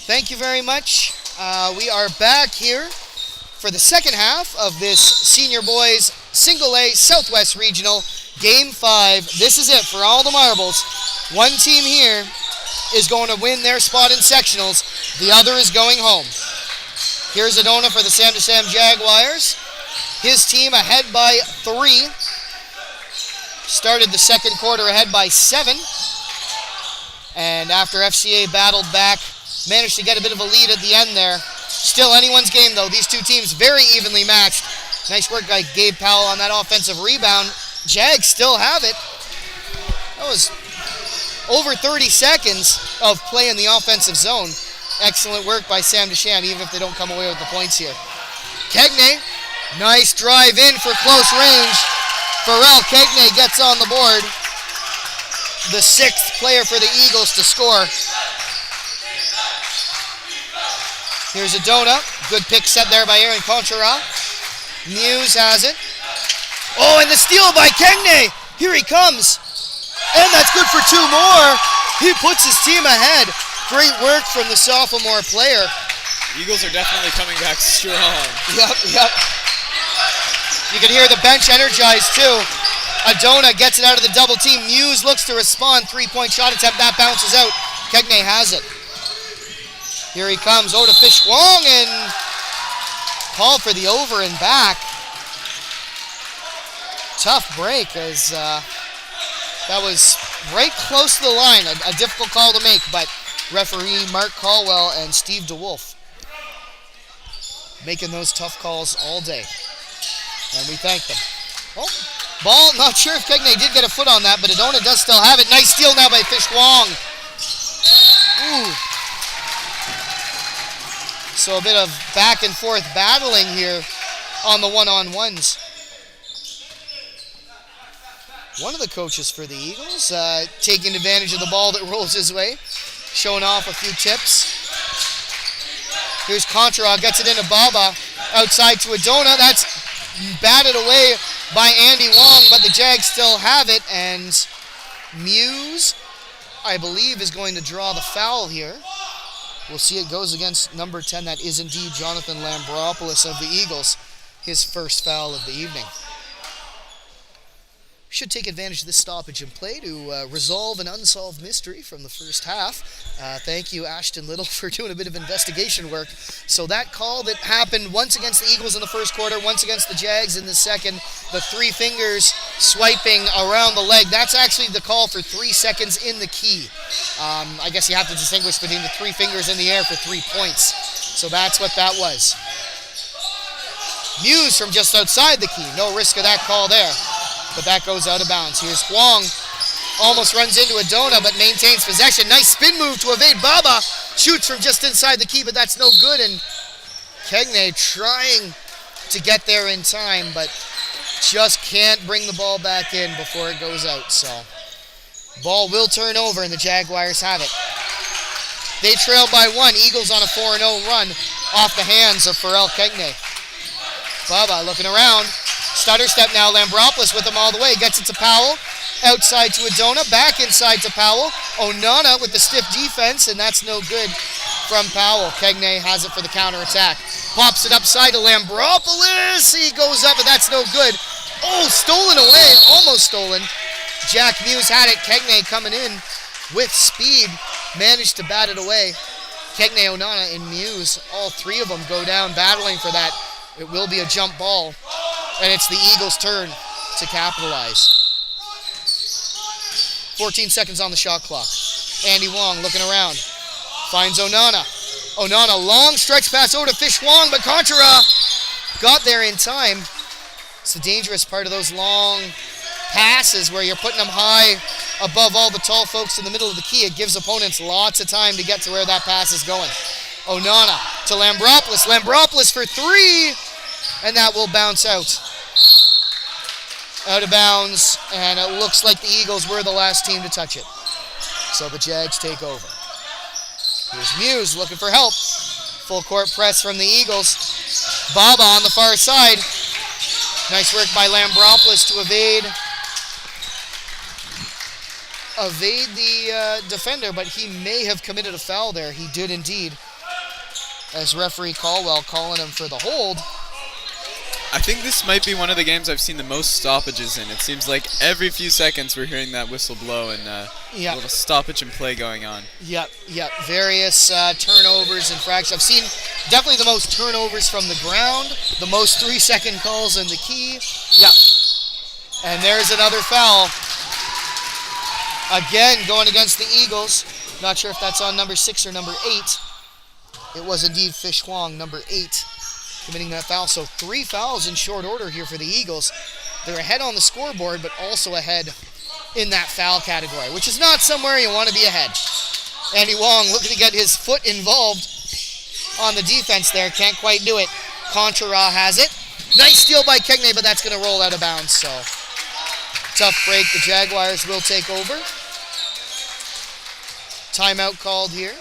Thank you very much. We are back here for the second half of this Senior Boys Single A Southwest Regional Game 5. This is it for all the marbles. One team here is going to win their spot in sectionals. The other is going home. Here's Adona for the Sam to Sam Jaguars. His team ahead by 3. Started the second quarter ahead by 7. And after FCA battled back, managed to get a bit of a lead at the end there. Still anyone's game, though. These two teams very evenly matched. Nice work by Gabe Powell on that offensive rebound. Jags still have it. That was over 30 seconds of play in the offensive zone. Excellent work by Sam Deshan, even if they don't come away with the points here. Kegney, nice drive in for close range. Pharrell Kegney gets on the board. The 6th player for the Eagles to score. Here's Adona. Good pick set there by Aaron Conchera. Muse has it. Oh, and the steal by Kegney. Here he comes. And that's good for 2 more. He puts his team ahead. Great work from the sophomore player. Eagles are definitely coming back strong. Yep. You can hear the bench energized too. Adona gets it out of the double team. Muse looks to respond. 3-point shot attempt. That bounces out. Kegney has it. Here he comes. Oh, to Fish Wong and call for the over and back. Tough break as that was right close to the line. A difficult call to make, but referee Mark Caldwell and Steve DeWolf making those tough calls all day. And we thank them. Oh, ball, not sure if Kegney did get a foot on that, but Adona does still have it. Nice steal now by Fish Wong. Ooh. So a bit of back and forth battling here on the one-on-ones. One of the coaches for the Eagles taking advantage of the ball that rolls his way, showing off a few tips. Here's Contra, gets it into Baba, outside to Adona. That's batted away by Andy Wong, but the Jags still have it, and Muse, I believe, is going to draw the foul here. We'll see it goes against number 10. That is indeed Jonathan Lambropoulos of the Eagles, his first foul of the evening. Should take advantage of this stoppage in play to resolve an unsolved mystery from the first half. Thank you, Ashton Little, for doing a bit of investigation work. So that call that happened once against the Eagles in the first quarter, once against the Jags in the second, the 3 fingers swiping around the leg, that's actually the call for 3 seconds in the key. I guess you have to distinguish between the 3 fingers in the air for 3 points. So that's what that was. Muse from just outside the key. No risk of that call there. But that goes out of bounds. Here's Huang. Almost runs into Adona, but maintains possession. Nice spin move to evade Baba. Shoots from just inside the key, but that's no good. And Kegney trying to get there in time, but just can't bring the ball back in before it goes out. So ball will turn over, and the Jaguars have it. They trail by 1. Eagles on a 4-0 run off the hands of Pharrell Kegney. Baba looking around. Stutter step now. Lambropoulos with him all the way. Gets it to Powell. Outside to Adona. Back inside to Powell. Onana with the stiff defense, and that's no good from Powell. Kegney has it for the counterattack. Pops it upside to Lambropoulos. He goes up, but that's no good. Oh, stolen away. Almost stolen. Jack Muse had it. Kegney coming in with speed. Managed to bat it away. Kegney, Onana, and Muse, all 3 of them go down battling for that. It will be a jump ball. And it's the Eagles' turn to capitalize. 14 seconds on the shot clock. Andy Wong looking around. Finds Onana. Onana, long stretch pass over to Fish Wong, but Contra got there in time. It's the dangerous part of those long passes where you're putting them high above all the tall folks in the middle of the key. It gives opponents lots of time to get to where that pass is going. Onana to Lambropoulos. Lambropoulos for 3. And that will bounce out. Out of bounds, and it looks like the Eagles were the last team to touch it. So the Jags take over. Here's Muse looking for help. Full court press from the Eagles. Baba on the far side. Nice work by Lambropoulos to evade evade the defender, but he may have committed a foul there. He did indeed, as referee Caldwell calling him for the hold. I think this might be one of the games I've seen the most stoppages in. It seems like every few seconds we're hearing that whistle blow and a little stoppage and play going on. Yep. Various turnovers and fractions. I've seen definitely the most turnovers from the ground, the most 3-second calls in the key. Yep. And there's another foul. Again, going against the Eagles. Not sure if that's on number 6 or number 8. It was indeed Fish Huang, number 8. Committing that foul. So 3 fouls in short order here for the Eagles. They're ahead on the scoreboard, but also ahead in that foul category, which is not somewhere you want to be ahead. Andy Wong looking to get his foot involved on the defense there. Can't quite do it. Contra has it. Nice steal by Kegney, but that's going to roll out of bounds. So tough break. The Jaguars will take over. Timeout called here,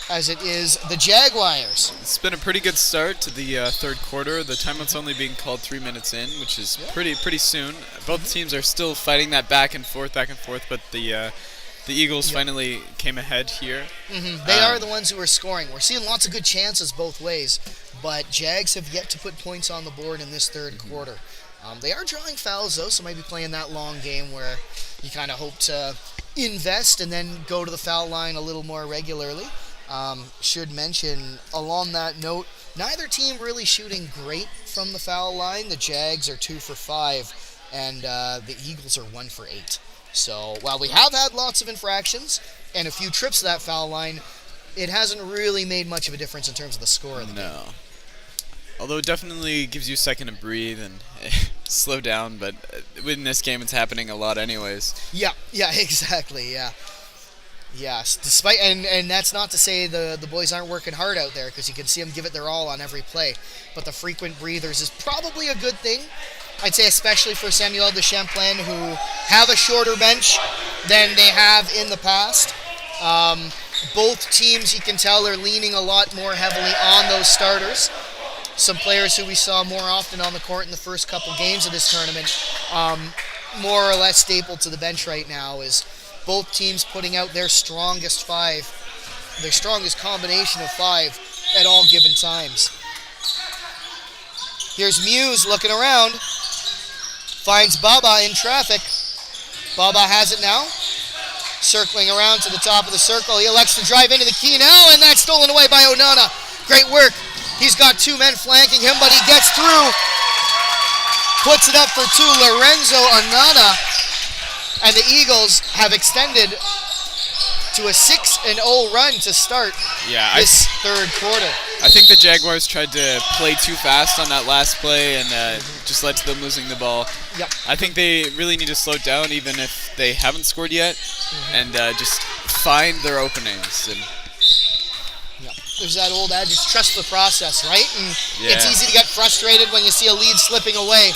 as it is the Jaguars. It's been a pretty good start to the third quarter. The timeout's only being called 3 minutes in, which is pretty soon. Both teams are still fighting that back and forth, but the Eagles finally came ahead here. They are the ones who are scoring. We're seeing lots of good chances both ways, but Jags have yet to put points on the board in this third quarter. They are drawing fouls, though, so maybe playing that long game where you kind of hope to invest and then go to the foul line a little more regularly. Should mention, along that note, neither team really shooting great from the foul line. The Jags are 2 for 5, and the Eagles are 1 for 8. So while we have had lots of infractions and a few trips to that foul line, it hasn't really made much of a difference in terms of the score of the game. Although it definitely gives you a second to breathe and slow down, but in this game it's happening a lot anyways. Yeah, exactly, yeah. Yes, despite and that's not to say the boys aren't working hard out there, because you can see them give it their all on every play. But the frequent breathers is probably a good thing. I'd say especially for Samuel de Champlain, who have a shorter bench than they have in the past. Both teams, you can tell, are leaning a lot more heavily on those starters. Some players who we saw more often on the court in the first couple games of this tournament, more or less stapled to the bench right now, is both teams putting out their strongest combination of 5 at all given times. Here's Muse looking around. Finds Baba in traffic. Baba has it now. Circling around to the top of the circle. He elects to drive into the key now, and that's stolen away by Onana. Great work. He's got 2 men flanking him, but he gets through. Puts it up for 2. Lorenzo Onana. And the Eagles have extended to a 6-0 run to start this third quarter. I think the Jaguars tried to play too fast on that last play and just led to them losing the ball. Yep. I think they really need to slow down, even if they haven't scored yet, and just find their openings. And there's that old adage, just trust the process, right? And it's easy to get frustrated when you see a lead slipping away.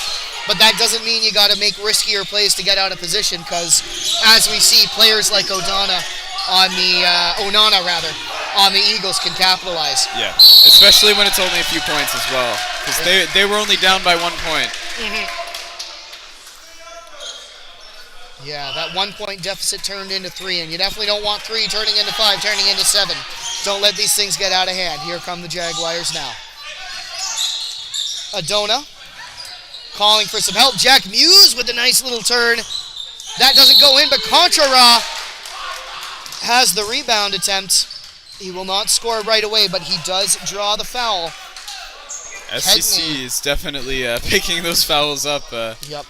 But that doesn't mean you got to make riskier plays to get out of position, because as we see, players like Onana on the Eagles can capitalize. Yeah, especially when it's only a few points as well, because they were only down by 1 point. Yeah, that 1 point deficit turned into 3, and you definitely don't want 3 turning into 5, turning into 7. Don't let these things get out of hand. Here come the Jaguars now. Adona calling for some help. Jack Muse with a nice little turn. That doesn't go in, but Contra has the rebound attempt. He will not score right away, but he does draw the foul. SCC is definitely picking those fouls up. Yep.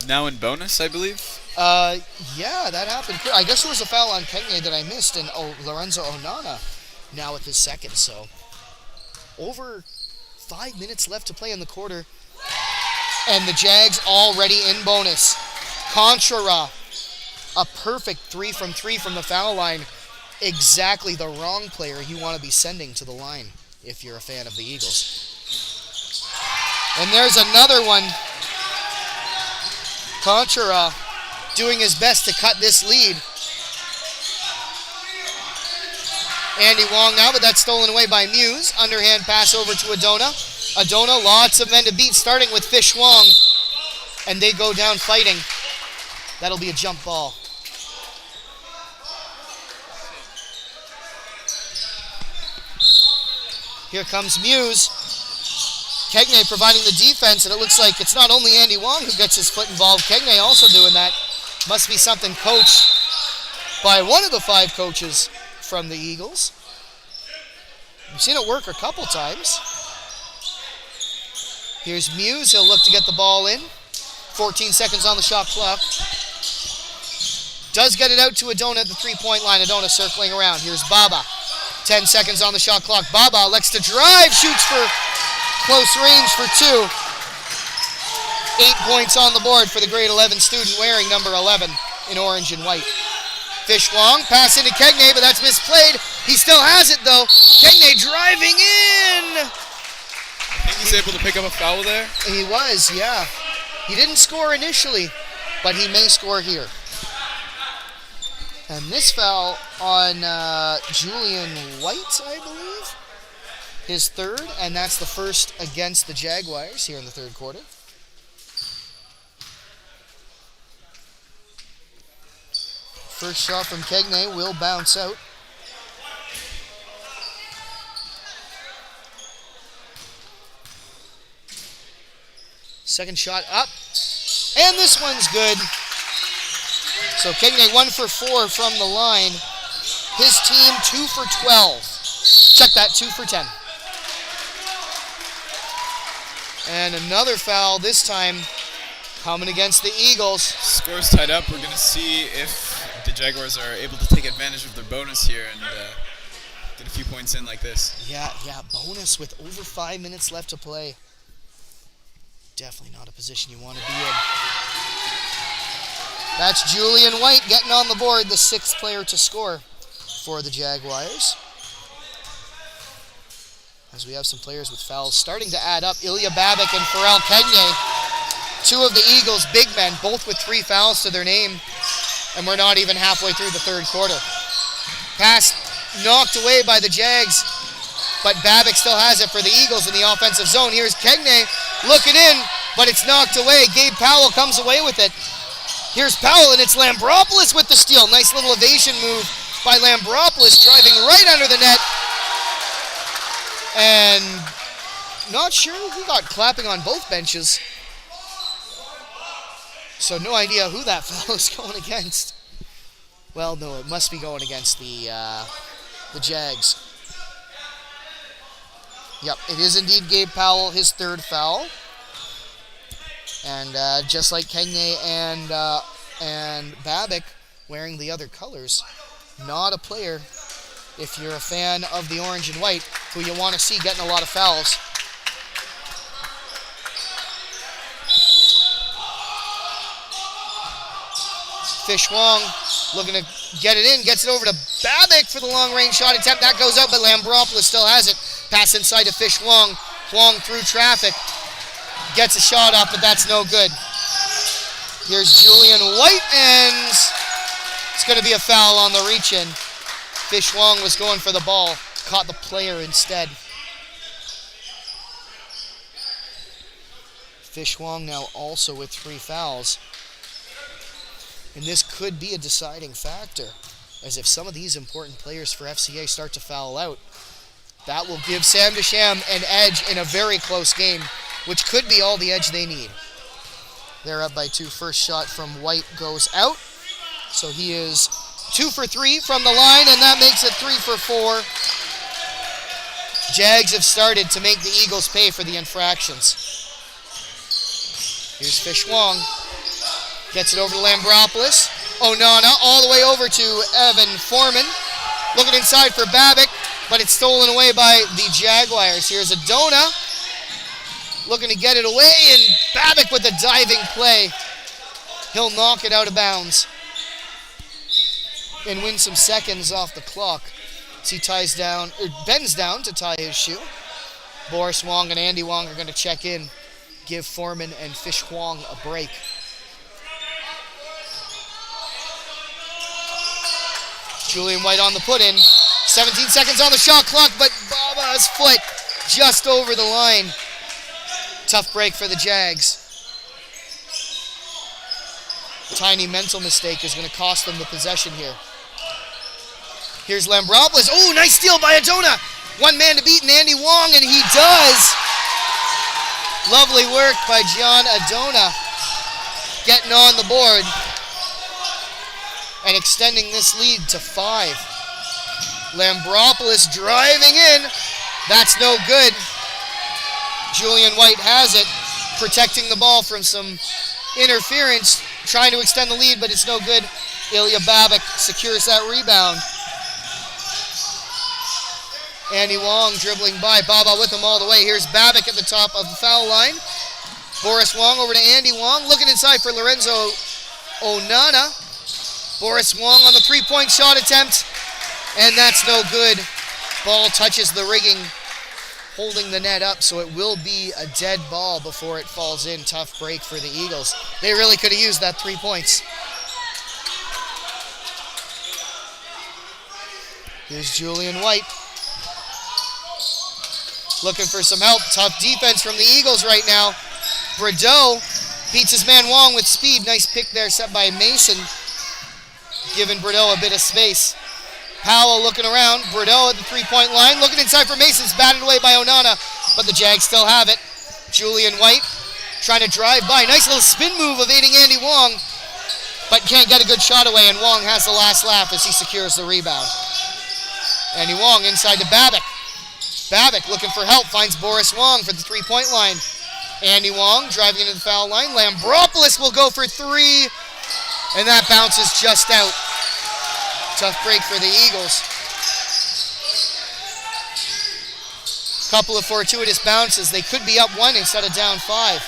Now in bonus, I believe. Yeah, that happened. I guess there was a foul on Kegney that I missed, and Lorenzo Onana now with his second. So over 5 minutes left to play in the quarter, and the Jags already in bonus. Contra, a perfect 3 from 3 from the foul line. Exactly the wrong player you want to be sending to the line if you're a fan of the Eagles. And there's another one. Contra doing his best to cut this lead. Andy Wong now, but that's stolen away by Muse. Underhand pass over to Adona. Adona, lots of men to beat, starting with Fish Wong. And they go down fighting. That'll be a jump ball. Here comes Muse. Kegney providing the defense, and it looks like it's not only Andy Wong who gets his foot involved. Kegney also doing that. Must be something coached by one of the 5 coaches from the Eagles. We've seen it work a couple times. Here's Muse. He'll look to get the ball in. 14 seconds on the shot clock. Does get it out to Adona at the 3-point line. Adona circling around. Here's Baba. 10 seconds on the shot clock. Baba elects to drive. Shoots for close range for 2. 8 points on the board for the grade 11 student wearing number 11 in orange and white. Fish Wong, pass into Kegney, but that's misplayed. He still has it though. Kegney driving in. I think he's able to pick up a foul there. He was, yeah. He didn't score initially, but he may score here. And this foul on Julian White, I believe. His 3rd, and that's the first against the Jaguars here in the 3rd quarter. First shot from Kegney will bounce out. Second shot up, and this one's good. So Kegney 1 for 4 from the line. His team 2 for 12. Check that, 2 for 10. And another foul, this time coming against the Eagles. Score's tied up. We're going to see if the Jaguars are able to take advantage of their bonus here and get a few points in like this. Yeah, bonus with over 5 minutes left to play. Definitely not a position you want to be in. That's Julian White getting on the board, the 6th player to score for the Jaguars. As we have some players with fouls starting to add up. Ilya Babik and Pharrell Kegney, 2 of the Eagles' big men, both with 3 fouls to their name. And we're not even halfway through the 3rd quarter. Pass knocked away by the Jags, but Babik still has it for the Eagles in the offensive zone. Here's Kegney looking in, but it's knocked away. Gabe Powell comes away with it. Here's Powell, and it's Lambropoulos with the steal. Nice little evasion move by Lambropoulos, driving right under the net. And not sure who got clapping on both benches. So no idea who that foul is going against. Well, no, it must be going against the Jags. Yep, it is indeed Gabe Powell, his 3rd foul. And just like Kegney and Babik wearing the other colors, not a player, if you're a fan of the orange and white, who you want to see getting a lot of fouls. Fish Wong looking to get it in, gets it over to Babik for the long-range shot attempt. That goes out, but Lambropoulos still has it. Pass inside to Fish Wong. Wong through traffic. Gets a shot off, but that's no good. Here's Julian White, and it's going to be a foul on the reach-in. Fish Wong was going for the ball, caught the player instead. Fish Wong now also with 3 fouls. And this could be a deciding factor, as if some of these important players for FCA start to foul out, that will give Sam Desham an edge in a very close game, which could be all the edge they need. They're up by 2. First shot from White goes out. So he is 2 for 3 from the line, and that makes it 3 for 4. Jags have started to make the Eagles pay for the infractions. Here's Fish Wong. Gets it over to Lambropoulos. Onana all the way over to Evan Foreman. Looking inside for Babik, but it's stolen away by the Jaguars. Here's Adona. Looking to get it away, and Babik with a diving play. He'll knock it out of bounds and win some seconds off the clock as he bends down to tie his shoe. Boris Wong and Andy Wong are going to check in, give Foreman and Fish Wong a break. Julian White on the put-in. 17 seconds on the shot clock, but Baba's foot just over the line. Tough break for the Jags. tiny mental mistake is going to cost them the possession here. Here's Lambropoulos. Oh, nice steal by Adona. One man to beat, and Andy Wong, and he does. Lovely work by John Adona, getting on the board and extending this lead to 5. Lambropoulos driving in. That's no good. Julian White has it, protecting the ball from some interference, trying to extend the lead, but it's no good. Ilya Babik secures that rebound. Andy Wong dribbling by. Baba with him all the way. Here's Babik at the top of the foul line. Boris Wong over to Andy Wong. Looking inside for Lorenzo Onana. Boris Wong on the three-point shot attempt. And that's no good. Ball touches the rigging, holding the net up, so it will be a dead ball before it falls in. Tough break for the Eagles. They really could have used that 3 points. Here's Julian White. Looking for some help. Tough defense from the Eagles right now. Bradeau beats his man Wong with speed. Nice pick there set by Mason, giving Bradeau a bit of space. Powell looking around. Bradeau at the three-point line. Looking inside for Mason's batted away by Onana, but the Jags still have it. Julian White trying to drive by. Nice little spin move evading Andy Wong, but can't get a good shot away, and Wong has the last laugh as he secures the rebound. Andy Wong inside to Babik. Babik looking for help, finds Boris Wong for the three-point line. Andy Wong driving into the foul line. Lambropoulos will go for 3, and that bounces just out. Tough break for the Eagles. Couple of fortuitous bounces. They could be up 1 instead of down 5.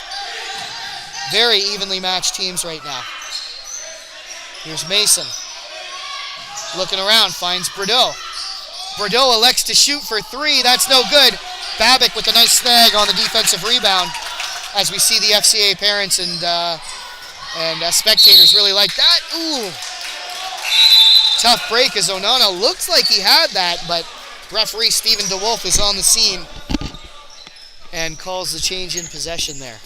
Very evenly matched teams right now. Here's Mason. Looking around, finds Bradeau. Bradeau elects to shoot for 3. That's no good. Babik with a nice snag on the defensive rebound. As we see the FCA parents and spectators really like that. Ooh. Tough break as Onana looks like he had that, but referee Stephen DeWolf is on the scene and calls the change in possession there.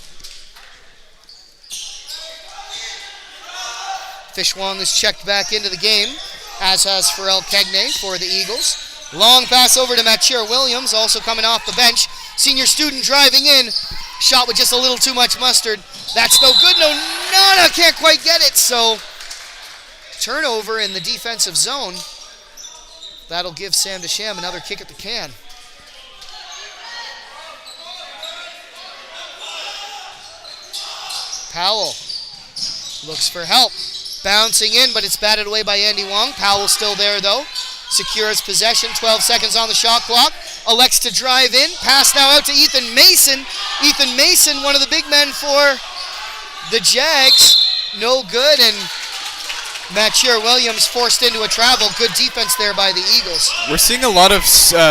Fishwong is checked back into the game, as has Pharrell Kegney for the Eagles. Long pass over to Mathieu Williams, also coming off the bench. Senior student driving in. Shot with just a little too much mustard. That's no good. No, Nana can't quite get it. So turnover in the defensive zone. That'll give Sam Desham another kick at the can. Powell looks for help. Bouncing in, but it's batted away by Andy Wong. Powell still there, though. Secures possession. 12 seconds on the shot clock. Elects to drive in. Pass now out to Ethan Mason. Ethan Mason, one of the big men for the Jags. No good, and Mathieu Williams forced into a travel. Good defense there by the Eagles. We're seeing a lot of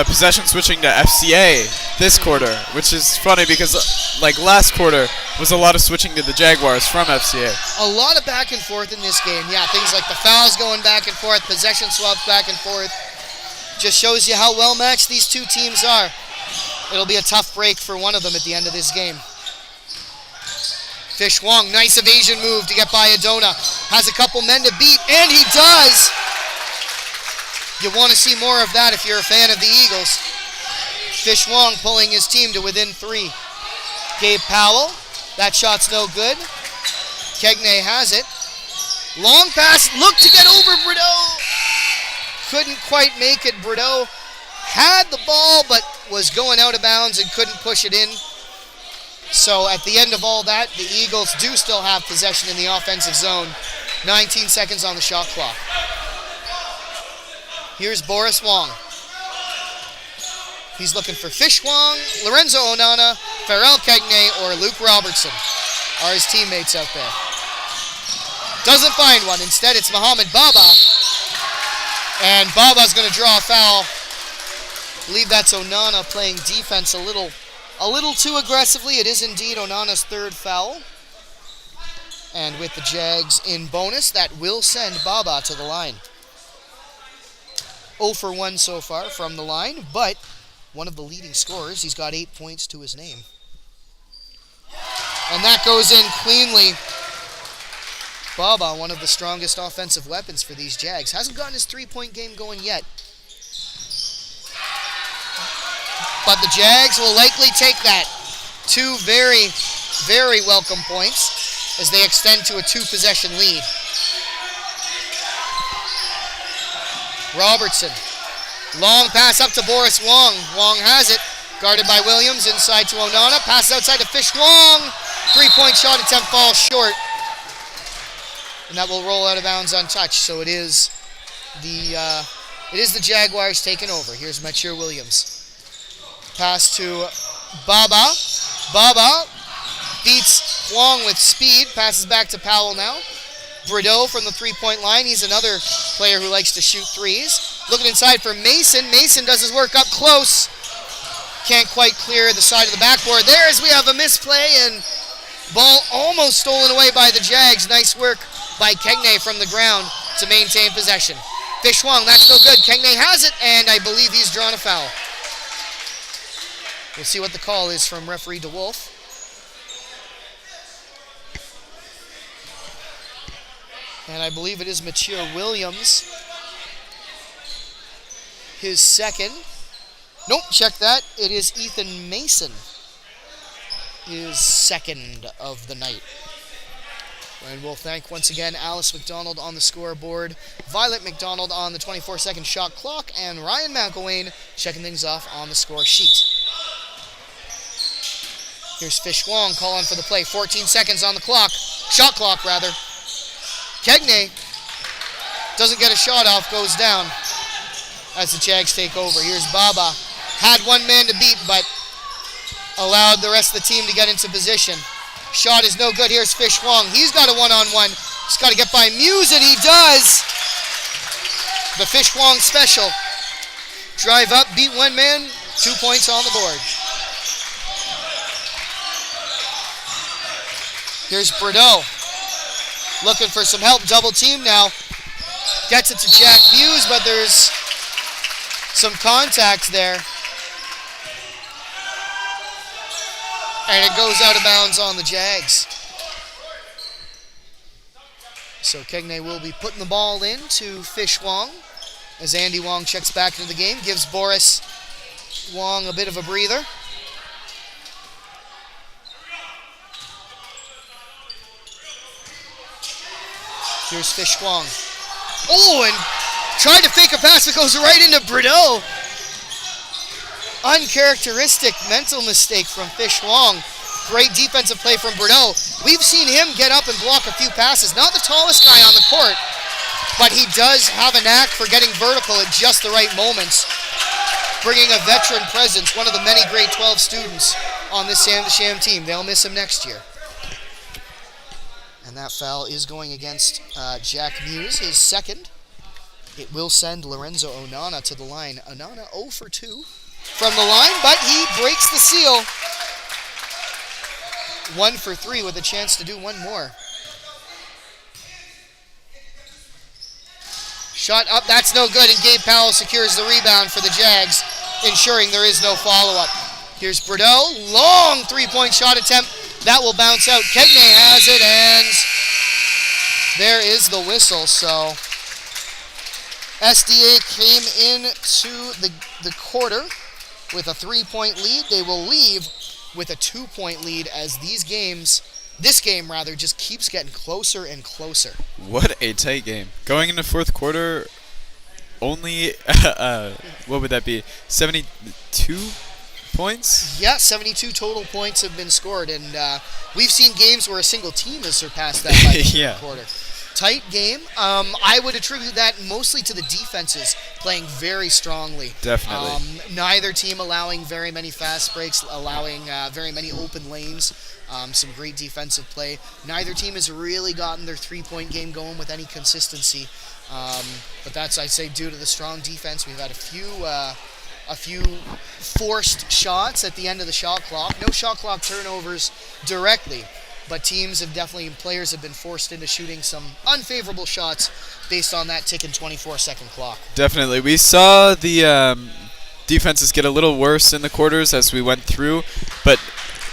possession switching to FCA this quarter, which is funny because like last quarter was a lot of switching to the Jaguars from FCA. A lot of back and forth in this game. Yeah, things like the fouls going back and forth, possession swaps back and forth. Just shows you how well matched these two teams are. It'll be a tough break for one of them at the end of this game. Fishwong, nice evasion move to get by Adona. Has a couple men to beat, and he does! You want to see more of that if you're a fan of the Eagles. Fishwong pulling his team to within 3. Gabe Powell, that shot's no good. Kegney has it. Long pass, look to get over Bradeau. Couldn't quite make it. Bradeau had the ball, but was going out of bounds and couldn't push it in. So at the end of all that, the Eagles do still have possession in the offensive zone. 19 seconds on the shot clock. Here's Boris Wong. He's looking for Fishwong, Lorenzo Onana, Pharrell Kegney, or Luke Robertson are his teammates out there. Doesn't find one. Instead, it's Mohamed Baba. And Baba's going to draw a foul. I believe that's Onana playing defense a little too aggressively. It is indeed Onana's 3rd foul. And with the Jags in bonus, that will send Baba to the line. 0 for 1 so far from the line, but one of the leading scorers. He's got 8 points to his name. And that goes in cleanly Baba, one of the strongest offensive weapons for these Jags, hasn't gotten his three-point game going yet. But the Jags will likely take that. 2 very, very welcome points as they extend to a 2-possession lead. Robertson. Long pass up to Boris Wong. Wong has it. Guarded by Williams. Inside to Onana. Pass outside to Fish Wong. 3-point shot attempt falls short. And that will roll out of bounds untouched. So it is the Jaguars taking over. Here's Mathieu Williams. Pass to Baba. Baba beats Wong with speed. Passes back to Powell now. Brideau from the 3-point line. He's another player who likes to shoot threes. Looking inside for Mason. Mason does his work up close. Can't quite clear the side of the backboard. There as we have a misplay and ball almost stolen away by the Jags. Nice work by Kegney from the ground to maintain possession. Fish Wong, that's no good. Kegney has it, and I believe he's drawn a foul. We'll see what the call is from referee DeWolf. And I believe it is Mathieu Williams. His second. Nope, check that. It is Ethan Mason. His second of the night. And we'll thank once again Alice McDonald on the scoreboard, Violet McDonald on the 24-second shot clock, and Ryan McElwain checking things off on the score sheet. Here's Fish Wong calling for the play. 14 seconds on the clock. Shot clock, rather. Kegney doesn't get a shot off, goes down as the Jags take over. Here's Baba. Had one man to beat, but allowed the rest of the team to get into position. Shot is no good. Here's Fish Wong. He's got a one-on-one. Just got to get by Muse, and he does. The Fish Wong special. Drive up, beat one man, 2 points on the board. Here's Brideau. Looking for some help. Double team now. Gets it to Jack Muse, but there's some contact there. And it goes out of bounds on the Jags. So Kegney will be putting the ball in to Fish Wong as Andy Wong checks back into the game. Gives Boris Wong a bit of a breather. Here's Fish Wong. Oh, and tried to fake a pass that goes right into Brideau. Uncharacteristic mental mistake from Fish Wong. Great defensive play from Brideau. We've seen him get up and block a few passes. Not the tallest guy on the court, but he does have a knack for getting vertical at just the right moments. Bringing a veteran presence, one of the many grade 12 students on this Sam the Sham team. They'll miss him next year. And that foul is going against Jack Muse, his second. It will send Lorenzo Onana to the line. Onana 0 for 2 from the line, but he breaks the seal. 1 for 3 with a chance to do one more. Shot up, that's no good, and Gabe Powell secures the rebound for the Jags, ensuring there is no follow-up. Here's Brideau, long 3-point shot attempt. That will bounce out. Kegney has it, and there is the whistle. So SDA came into the quarter with a 3-point lead. They will leave with a 2-point lead as this game just keeps getting closer and closer. What a tight game. Going into fourth quarter, only, what would that be, 72 points? Yeah, 72 total points have been scored, and we've seen games where a single team has surpassed that by the yeah. quarter. Tight game. I would attribute that mostly to the defenses playing very strongly. Definitely. Neither team allowing very many fast breaks, allowing very many open lanes. Some great defensive play. Neither team has really gotten their 3-point game going with any consistency. But that's, I'd say, due to the strong defense. We've had a few forced shots at the end of the shot clock. No shot clock turnovers directly, but players have been forced into shooting some unfavorable shots based on that ticking 24-second clock. Definitely. We saw the defenses get a little worse in the quarters as we went through, but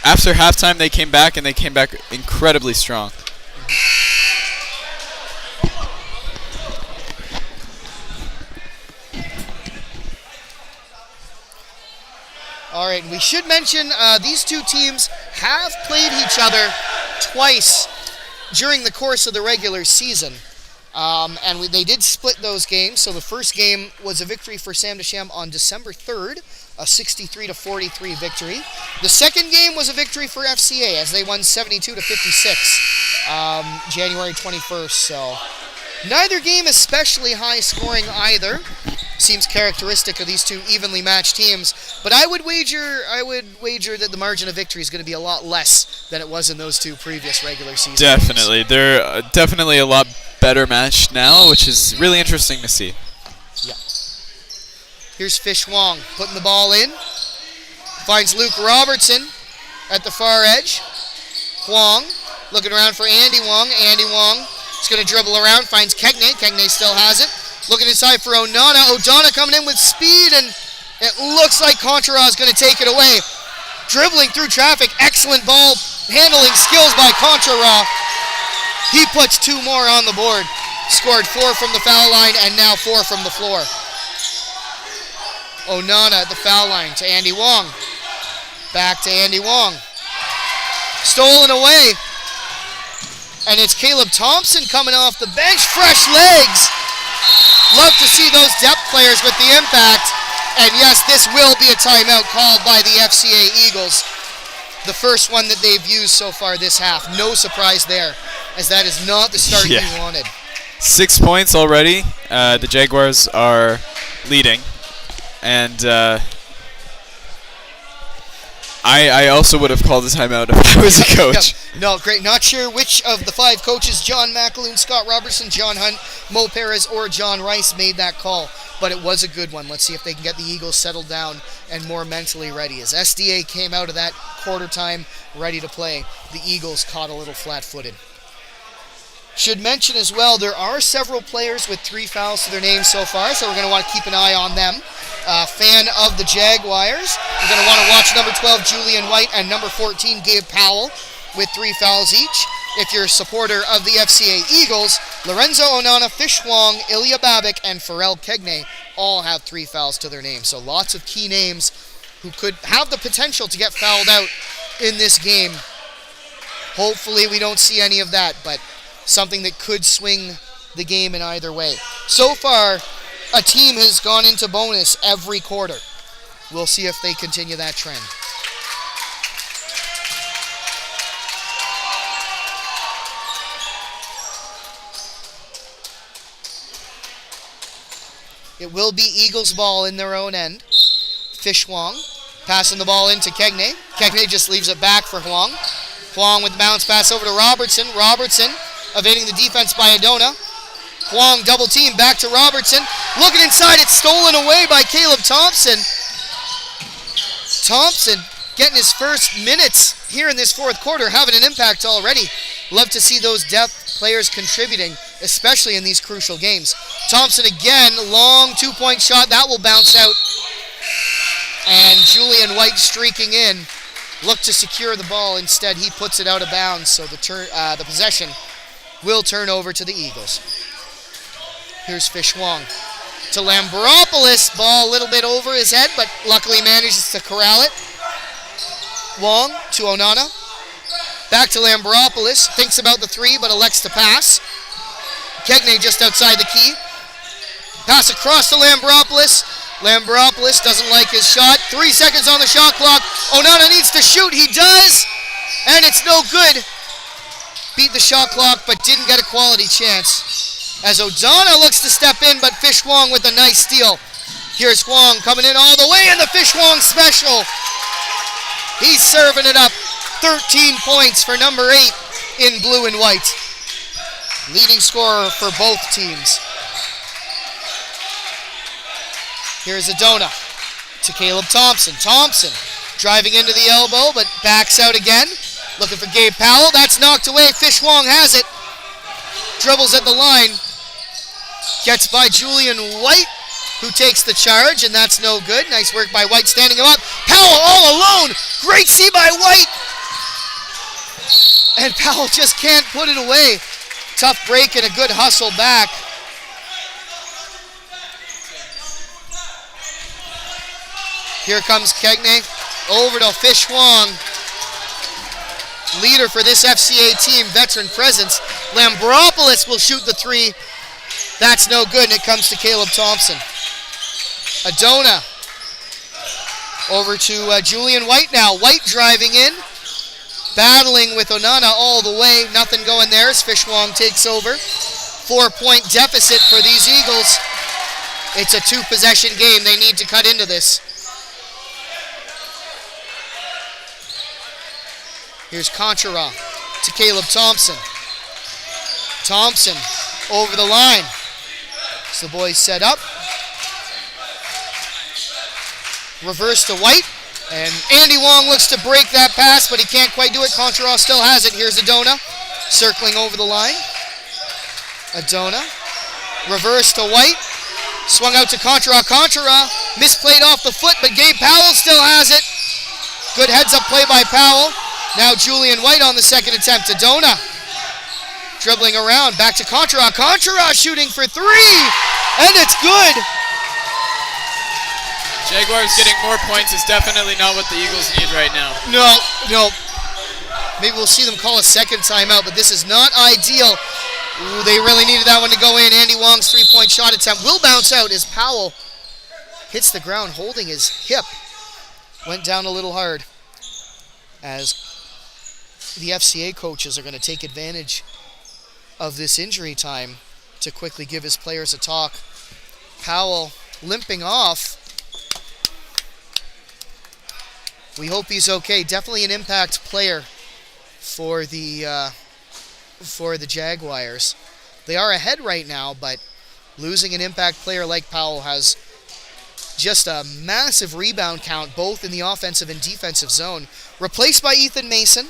after halftime they came back, and they came back incredibly strong. All right, we should mention these two teams have played each other twice during the course of the regular season. And they did split those games. So the first game was a victory for Sam Desham on December 3rd, a 63-43 victory. The second game was a victory for FCA as they won 72-56 January 21st. So neither game especially high scoring either. Seems characteristic of these two evenly matched teams. But I would wager that the margin of victory is going to be a lot less than it was in those two previous regular season Definitely. games. They're definitely a lot better matched now, which is really interesting to see. Yeah. Here's Fish Wong putting the ball in. Finds Luke Robertson at the far edge. Huang looking around for Andy Wong. Andy Wong is going to dribble around. Finds Kegney. Kegney still has it. Looking inside for Onana. Onana coming in with speed, and it looks like Contra is going to take it away. Dribbling through traffic. Excellent ball handling skills by Contra. He puts two more on the board. Scored 4 from the foul line and now 4 from the floor. Onana at the foul line to Andy Wong. Back to Andy Wong. Stolen away. And it's Caleb Thompson coming off the bench. Fresh legs. Love to see those depth players with the impact. And yes, this will be a timeout called by the FCA Eagles. The first one that they've used so far this half. No surprise there, as that is not the start he wanted. 6 points already. The Jaguars are leading. And I also would have called a timeout if I was a coach. Yep. No, great. Not sure which of the 5 coaches, John McAloon, Scott Robertson, John Hunt, Mo Perez, or John Rice, made that call. But it was a good one. Let's see if they can get the Eagles settled down and more mentally ready. As SDA came out of that quarter time ready to play, the Eagles caught a little flat-footed. Should mention as well, there are several players with 3 fouls to their name so far, so we're going to want to keep an eye on them. Fan of the Jaguars, you're going to want to watch number 12, Julian White, and number 14, Gabe Powell, with 3 fouls each. If you're a supporter of the FCA Eagles, Lorenzo Onana, Fish Wong, Ilya Babik, and Pharrell Kegney all have 3 fouls to their name. So lots of key names who could have the potential to get fouled out in this game. Hopefully we don't see any of that, but something that could swing the game in either way. So far, a team has gone into bonus every quarter. We'll see if they continue that trend. It will be Eagles ball in their own end. Fish Wong passing the ball into Kegney. Kegney just leaves it back for Huang. Huang with the bounce pass over to Robertson. Robertson evading the defense by Adona. Huang double team back to Robertson. Looking inside, it's stolen away by Caleb Thompson. Thompson getting his first minutes here in this fourth quarter, having an impact already. Love to see those depth players contributing, especially in these crucial games. Thompson again, long 2-point shot. That will bounce out. And Julian White streaking in. Look to secure the ball. Instead, he puts it out of bounds, so the possession will turn over to the Eagles. Here's Fish Wong to Lambropoulos. Ball a little bit over his head, but luckily manages to corral it. Wong to Onana. Back to Lambropoulos. Thinks about the 3, but elects to pass. Kegney just outside the key. Pass across to Lambropoulos. Lambropoulos doesn't like his shot. 3 seconds on the shot clock. Onana needs to shoot. He does. And it's no good. Beat the shot clock, but didn't get a quality chance. As Odana looks to step in, but Fish Wong with a nice steal. Here's Huang coming in all the way, and the Fish Wong special. He's serving it up. 13 points for number 8 in blue and white. Leading scorer for both teams. Here's Adona to Caleb Thompson. Thompson driving into the elbow, but backs out again. Looking for Gabe Powell. That's knocked away. Fish Wong has it. Dribbles at the line. Gets by Julian White, who takes the charge, and that's no good. Nice work by White standing him up. Powell all alone. Great see by White. And Powell just can't put it away. Tough break and a good hustle back. Here comes Kegney. Over to Fish Wong. Leader for this FCA team, veteran presence. Lambropoulos will shoot the three. That's no good, and it comes to Caleb Thompson. Adona. Over to Julian White now. White driving in. Battling with Onana all the way. Nothing going there as Fish Wong takes over. 4-point deficit for these Eagles. It's a 2-possession game. They need to cut into this. Here's Conchara to Caleb Thompson. Thompson over the line. So the boys set up. Reverse to White. And Andy Wong looks to break that pass, but he can't quite do it. Conchara still has it. Here's Adona circling over the line. Adona. Reverse to White. Swung out to Conchara. Conchara misplayed off the foot, but Gabe Powell still has it. Good heads-up play by Powell. Now Julian White on the second attempt. Adona dribbling around. Back to Conchara. Conchara shooting for three. And it's good. Jaguars getting more points is definitely not what the Eagles need right now. No. Maybe we'll see them call a second timeout, but this is not ideal. Ooh, they really needed that one to go in. Andy Wong's three-point shot attempt will bounce out as Powell hits the ground holding his hip. Went down a little hard as the FCA coaches are going to take advantage of this injury time to quickly give his players a talk. Powell limping off. We hope he's okay. Definitely an impact player for the Jaguars. They are ahead right now, but losing an impact player like Powell has just a massive rebound count, both in the offensive and defensive zone. Replaced by Ethan Mason,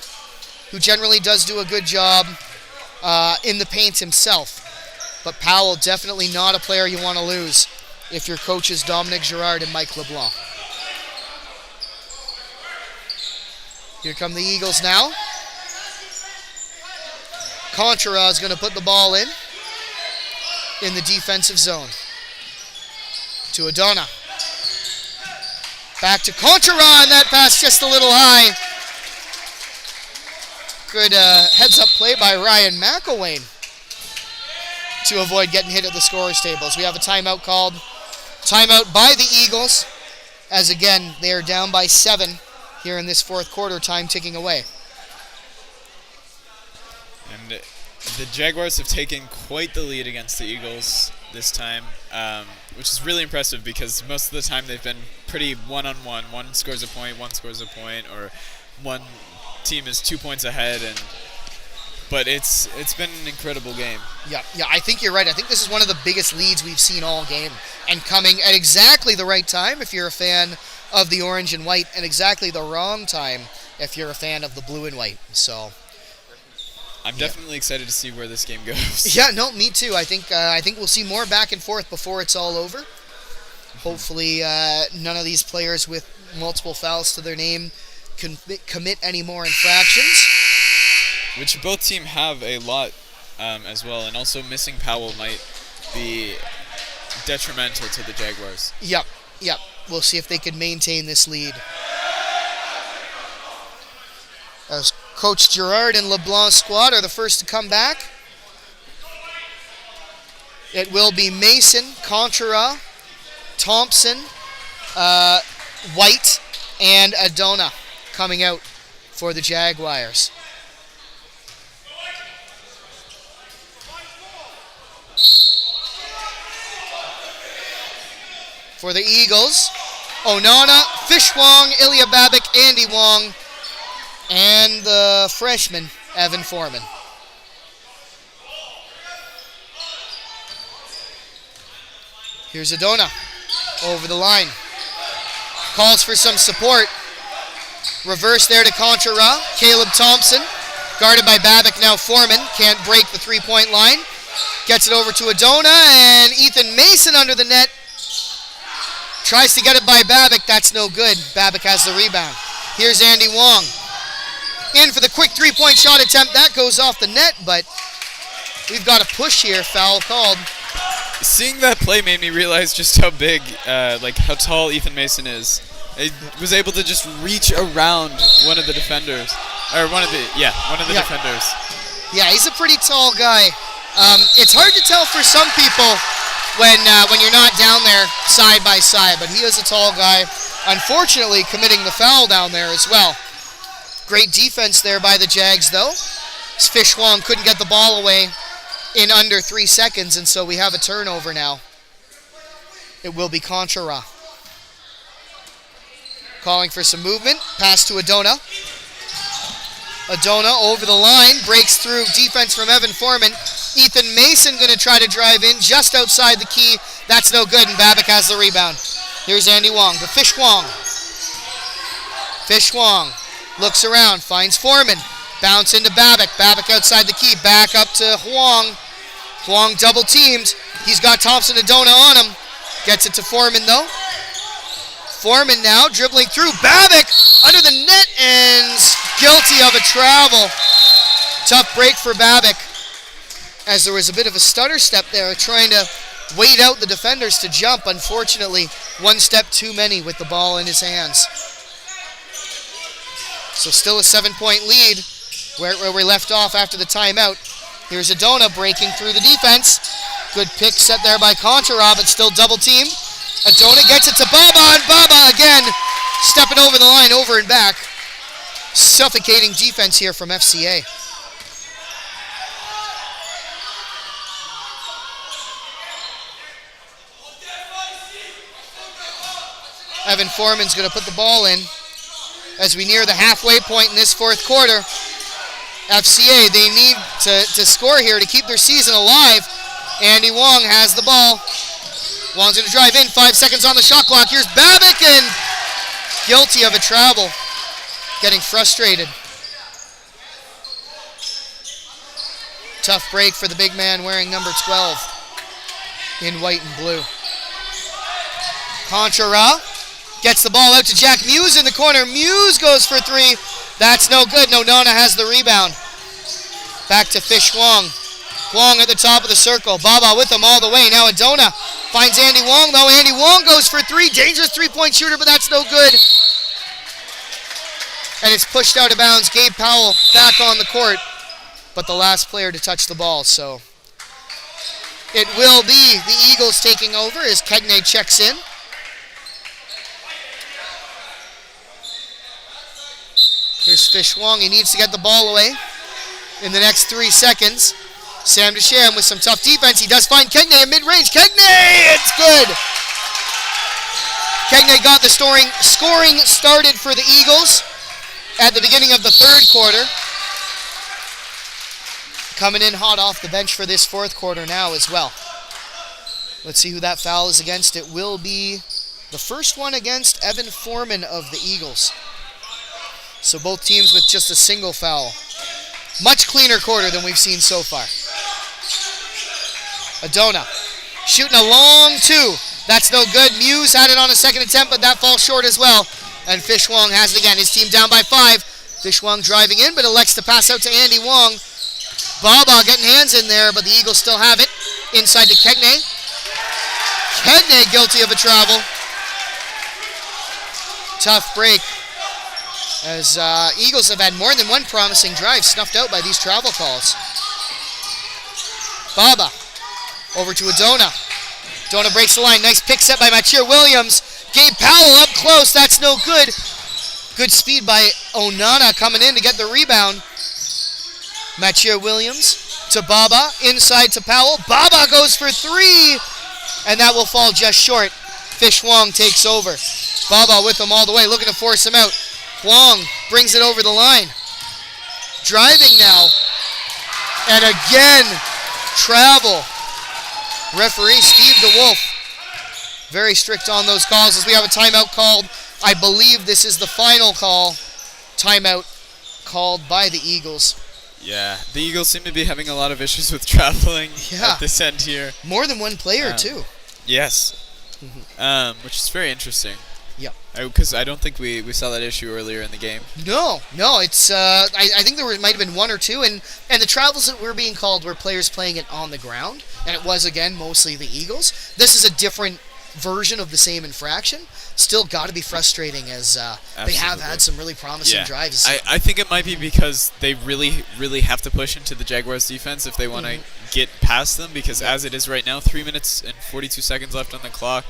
who generally does do a good job in the paint himself. But Powell, definitely not a player you want to lose if your coach is Dominic Girard and Mike LeBlanc. Here come the Eagles now. Conchara is going to put the ball in the defensive zone. To Adona. Back to Conchara, and that pass just a little high. Good heads-up play by Ryan McElwain to avoid getting hit at the scorer's tables. We have a timeout called. Timeout by the Eagles, as again, they are down by 7 here in this fourth quarter, time ticking away. And the Jaguars have taken quite the lead against the Eagles this time, which is really impressive because most of the time they've been pretty one-on-one. One scores a point, one scores a point, or one team is 2 points ahead. But it's been an incredible game. Yeah, I think you're right. I think this is one of the biggest leads we've seen all game, and coming at exactly the right time if you're a fan of the orange and white, and exactly the wrong time if you're a fan of the blue and white. So I'm definitely excited to see where this game goes. Yeah, no, me too. I think we'll see more back and forth before it's all over. Hopefully none of these players with multiple fouls to their name can commit any more infractions. Which both teams have a lot as well, and also missing Powell might be detrimental to the Jaguars. Yep. We'll see if they can maintain this lead. As Coach Girard and LeBlanc's squad are the first to come back. It will be Mason, Conchara, Thompson, White, and Adona coming out for the Jaguars. For the Eagles, Onana, Fish Wong, Ilya Babik, Andy Wong, and the freshman, Evan Foreman. Here's Adona over the line. Calls for some support. Reverse there to Conchara. Caleb Thompson, guarded by Babik, now Foreman. Can't break the three-point line. Gets it over to Adona, and Ethan Mason under the net. Tries to get it by Babik. That's no good. Babik has the rebound. Here's Andy Wong. In for the quick three-point shot attempt. That goes off the net, but we've got a push here. Foul called. Seeing that play made me realize just how big, how tall Ethan Mason is. He was able to just reach around one of the defenders. Or one of the defenders. Yeah, he's a pretty tall guy. It's hard to tell for some people when you're not down there side by side, but he is a tall guy. Unfortunately, committing the foul down there as well. Great defense there by the Jags, though. Fish Wong couldn't get the ball away in under 3 seconds, and so we have a turnover now. It will be Contra. Calling for some movement. Pass to Adona. Adona over the line. Breaks through defense from Evan Foreman. Ethan Mason going to try to drive in just outside the key. That's no good, and Babbitt has the rebound. Here's Andy Wong to Fish Wong. Fish Wong looks around, finds Foreman. Bounce into Babbitt. Babbitt outside the key. Back up to Huang. Huang double teamed. He's got Thompson Adona on him. Gets it to Foreman though. Foreman now dribbling through. Babbitt under the net and guilty of a travel. Tough break for Babbitt, as there was a bit of a stutter step there, trying to wait out the defenders to jump. Unfortunately, one step too many with the ball in his hands. So still a 7-point lead where we left off after the timeout. Here's Adona breaking through the defense. Good pick set there by Contra, but still double team. Adona gets it to Baba, and Baba again stepping over the line, over and back. Suffocating defense here from FCA. Evan Foreman's going to put the ball in as we near the halfway point in this fourth quarter. FCA, they need to score here to keep their season alive. Andy Wong has the ball. Wong's going to drive in. 5 seconds on the shot clock. Here's Babbitt, and guilty of a travel. Getting frustrated. Tough break for the big man wearing number 12 in white and blue. Contra gets the ball out to Jack Muse in the corner. Muse goes for 3. That's no good. Nonana has the rebound. Back to Fish Wong. Wong at the top of the circle. Baba with him all the way. Now Adona finds Andy Wong, though. Andy Wong goes for 3. Dangerous three-point shooter, but that's no good. And it's pushed out of bounds. Gabe Powell back on the court, but the last player to touch the ball. So it will be the Eagles taking over as Kegney checks in. Here's Fish Wong. He needs to get the ball away in the next 3 seconds. Sam Desham with some tough defense. He does find Kegney in mid-range. Kegney! It's good! Kegney got the scoring started for the Eagles at the beginning of the third quarter. Coming in hot off the bench for this fourth quarter now as well. Let's see who that foul is against. It will be the first one against Evan Foreman of the Eagles. So both teams with just a single foul. Much cleaner quarter than we've seen so far. Adona shooting a long 2. That's no good. Muse had it on a second attempt, but that falls short as well. And Fish Wong has it again. His team down by 5. Fish Wong driving in, but elects to pass out to Andy Wong. Baba getting hands in there, but the Eagles still have it. Inside to Kegney. Kegney guilty of a travel. Tough break, as Eagles have had more than one promising drive snuffed out by these travel calls. Baba over to Adona. Adona breaks the line. Nice pick set by Machir Williams. Gabe Powell up close. That's no good. Good speed by Onana coming in to get the rebound. Machir Williams to Baba. Inside to Powell. Baba goes for 3. And that will fall just short. Fish Wong takes over. Baba with him all the way, looking to force him out. Wong brings it over the line. Driving now. And again, travel. Referee Steve DeWolf, very strict on those calls as we have a timeout called. I believe this is the final call. Timeout called by the Eagles. Yeah, the Eagles seem to be having a lot of issues with traveling at this end here. More than one player, too. Yes, which is very interesting. Yep. Because I don't think we saw that issue earlier in the game. No, it's I think there might have been 1 or 2, and the travels that were being called were players playing it on the ground, and it was again mostly the Eagles. This is a different version of the same infraction, still got to be frustrating as they have had some really promising drives. I think it might be because they really, really have to push into the Jaguars' defense if they want to get past them, because as it is right now, 3 minutes and 42 seconds left on the clock.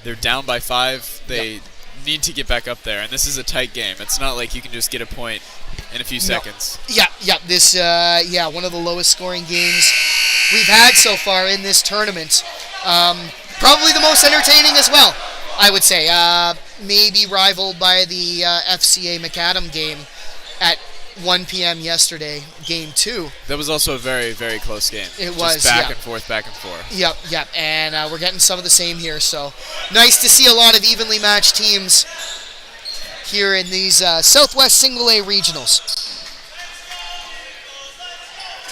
They're down by 5. They need to get back up there, and this is a tight game. It's not like you can just get a point in a few seconds. This one of the lowest scoring games we've had so far in this tournament. Probably the most entertaining as well, I would say. Maybe rivaled by the FCA McAdam game at 1 p.m. yesterday, Game 2. That was also a very, very close game. It was, just back and forth. Yep. And we're getting some of the same here. So nice to see a lot of evenly matched teams here in these Southwest Single A regionals.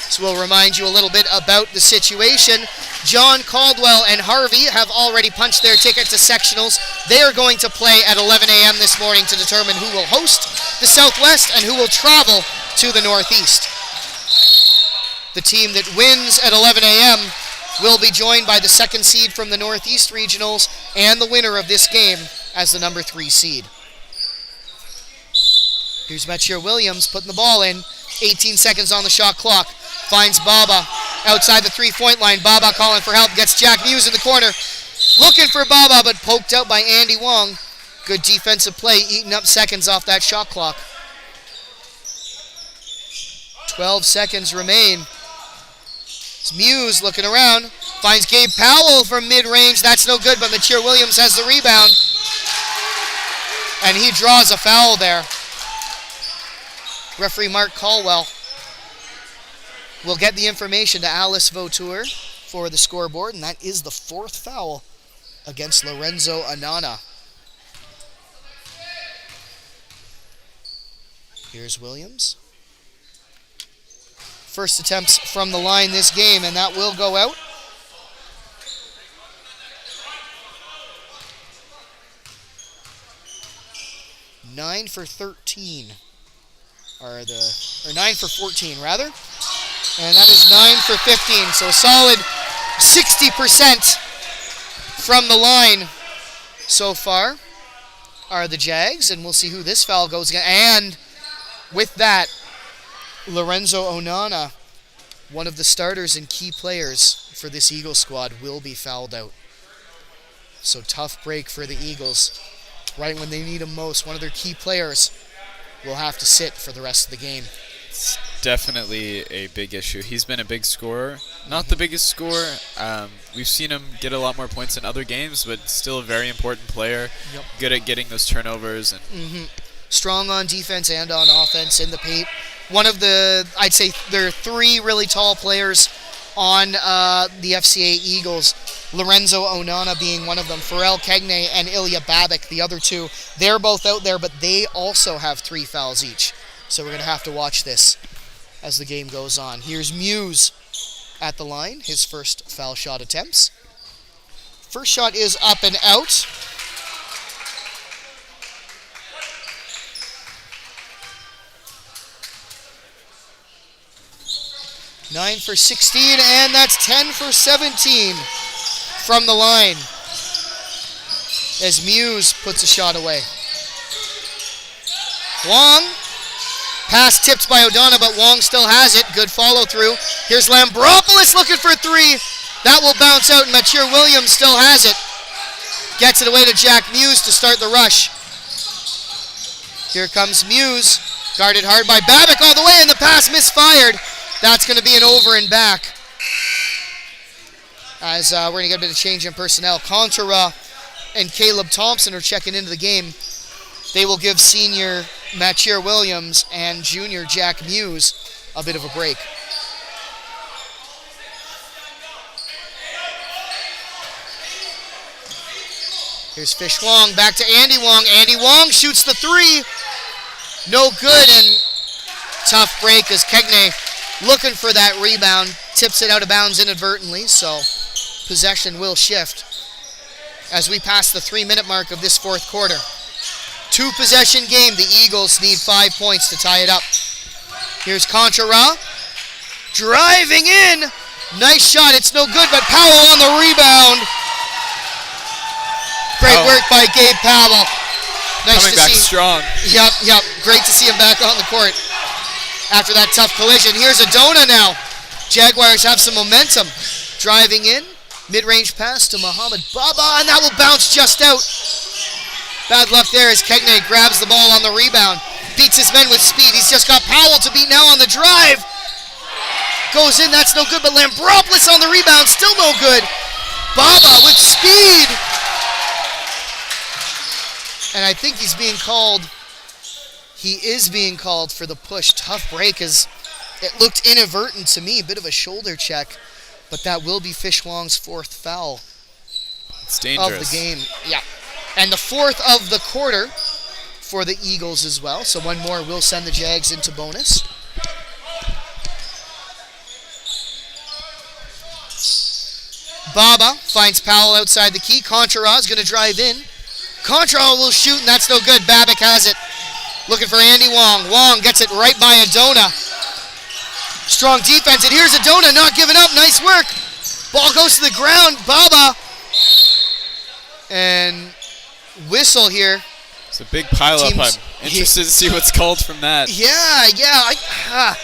So we'll remind you a little bit about the situation. John Caldwell and Harvey have already punched their ticket to sectionals. They are going to play at 11 a.m. this morning to determine who will host the Southwest and who will travel to the Northeast. The team that wins at 11 a.m. will be joined by the second seed from the Northeast Regionals and the winner of this game as the number 3 seed. Here's Mathieu Williams putting the ball in. 18 seconds on the shot clock. Finds Baba outside the 3-point line. Baba calling for help. Gets Jack Muse in the corner. Looking for Baba, but poked out by Andy Wong. Good defensive play, eating up seconds off that shot clock. 12 seconds remain. It's Muse looking around. Finds Gabe Powell from mid-range. That's no good, but Mathieu Williams has the rebound. And he draws a foul there. Referee Mark Caldwell will get the information to Alice Vautour for the scoreboard, and that is the 4th foul against Lorenzo Anana. Here's Williams. First attempts from the line this game, and that will go out. Nine for 13. Or 9 for 14 rather, and that is 9 for 15, so a solid 60% from the line so far are the Jags, and we'll see who this foul goes against. And with that, Lorenzo Onana, one of the starters and key players for this Eagles squad, will be fouled out. So tough break for the Eagles, right when they need him most. One of their key players will have to sit for the rest of the game. It's definitely a big issue. He's been a big scorer. Not the biggest scorer. We've seen him get a lot more points in other games, but still a very important player. Yep. Good at getting those turnovers. And strong on defense and on offense in the paint. One of the, I'd say there are 3 really tall players on the FCA Eagles. Lorenzo Onana being one of them, Pharrell Kegney and Ilya Babik, the other 2. They're both out there, but they also have 3 fouls each. So we're going to have to watch this as the game goes on. Here's Muse at the line, his first foul shot attempts. First shot is up and out. Nine for 16, and that's 10 for 17 from the line as Muse puts a shot away. Wong, pass tipped by O'Donnell, but Wong still has it. Good follow through. Here's Lambropoulos looking for 3. That will bounce out, and Mathieu Williams still has it. Gets it away to Jack Muse to start the rush. Here comes Muse, guarded hard by Babik all the way, and the pass misfired. That's going to be an over and back. As we're going to get a bit of change in personnel. Contra and Caleb Thompson are checking into the game. They will give senior Mathieu Williams and junior Jack Muse a bit of a break. Here's Fish Wong, back to Andy Wong. Andy Wong shoots the 3. No good, and tough break as Kegney looking for that rebound. Tips it out of bounds inadvertently, so possession will shift as we pass the 3-minute mark of this 4th quarter. 2-possession game. The Eagles need 5 points to tie it up. Here's Contra driving in. Nice shot. It's no good, but Powell on the rebound. Great work by Gabe Powell. Nice Coming to back see. strong. Yep. Great to see him back on the court after that tough collision. Here's Adona now. Jaguars have some momentum. Driving in. Mid-range pass to Muhammad Baba, and that will bounce just out. Bad luck there as Kegne grabs the ball on the rebound. Beats his men with speed. He's just got Powell to beat now on the drive. Goes in, that's no good, but Lambropoulos on the rebound, still no good. Baba with speed. And I think he is being called for the push. Tough break as it looked inadvertent to me. Bit of a shoulder check, but that will be Fish Wong's 4th foul It's dangerous. of the game. Yeah. And the 4th of the quarter for the Eagles as well. So one more will send the Jags into bonus. Baba finds Powell outside the key. Contra is going to drive in. Contra will shoot, and that's no good. Babic has it. Looking for Andy Wong. Wong gets it right by Adona. Strong defense, and here's Adona not giving up. Nice work. Ball goes to the ground. Baba. And whistle here. It's a big pileup. I'm interested to see what's called from that. Yeah.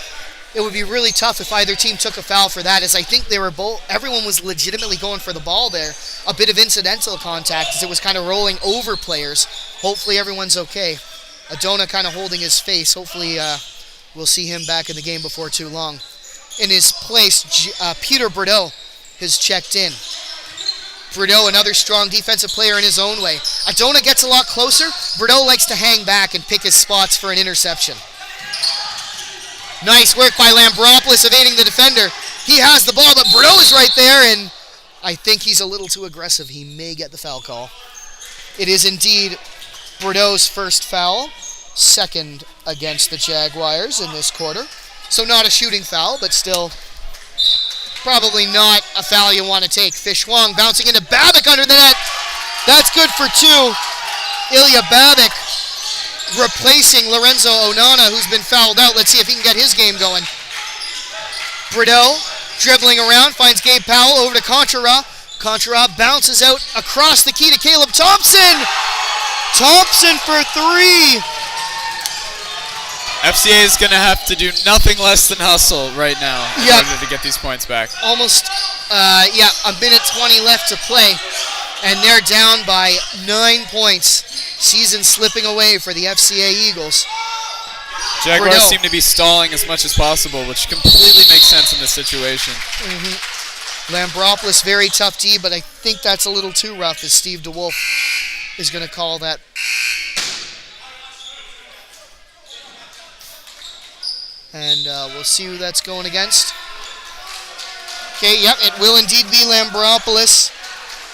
It would be really tough if either team took a foul for that, as I think everyone was legitimately going for the ball there. A bit of incidental contact as it was kind of rolling over players. Hopefully everyone's okay. Adona kind of holding his face. Hopefully we'll see him back in the game before too long. In his place, Peter Bordeaux has checked in. Bordeaux, another strong defensive player in his own way. Adona gets a lot closer. Bordeaux likes to hang back and pick his spots for an interception. Nice work by Lambropoulos evading the defender. He has the ball, but Bordeaux is right there, and I think he's a little too aggressive. He may get the foul call. It is indeed Bordeaux's 1st foul, 2nd against the Jaguars in this quarter. So not a shooting foul, but still probably not a foul you want to take. Fish Wong bouncing into Babic under the net. That's good for 2. Ilya Babic replacing Lorenzo Onana, who's been fouled out. Let's see if he can get his game going. Bordeaux dribbling around, finds Gabe Powell over to Contra. Contra bounces out across the key to Caleb Thompson. Thompson for 3. FCA is going to have to do nothing less than hustle right now in order to get these points back. Almost, a minute 20 left to play, and they're down by 9 points. Season slipping away for the FCA Eagles. Jaguars Bordeaux seem to be stalling as much as possible, which completely makes sense in this situation. Lambropoulos, very tough D, but I think that's a little too rough as Steve DeWolf is going to call that. And we'll see who that's going against. Okay, yep, it will indeed be Lambropoulos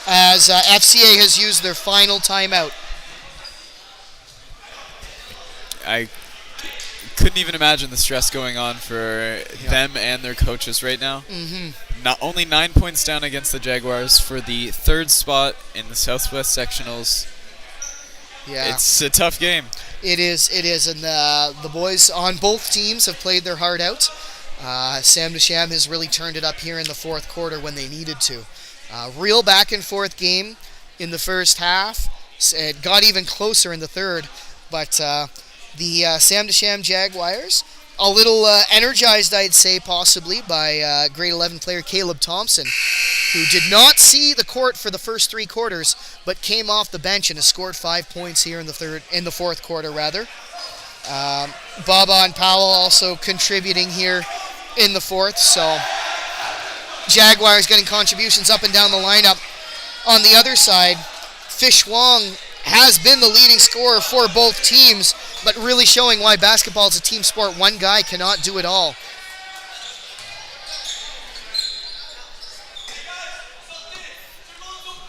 as FCA has used their final timeout. I couldn't even imagine the stress going on for them and their coaches right now. Not only 9 points down against the Jaguars for the 3rd spot in the South-West Sectionals. Yeah. It's a tough game. It is, and the boys on both teams have played their heart out. Sam Desham has really turned it up here in the 4th quarter when they needed to. Real back and forth game in the first half. It got even closer in the 3rd, but the Sam Desham Jaguars, a little energized, I'd say, possibly, by grade 11 player Caleb Thompson, who did not see the court for the first 3 quarters, but came off the bench and has scored 5 points here in the 4th quarter, rather. Baba and Powell also contributing here in the 4th, so Jaguars getting contributions up and down the lineup. On the other side, Fish Wong has been the leading scorer for both teams, but really showing why basketball is a team sport. One guy cannot do it all.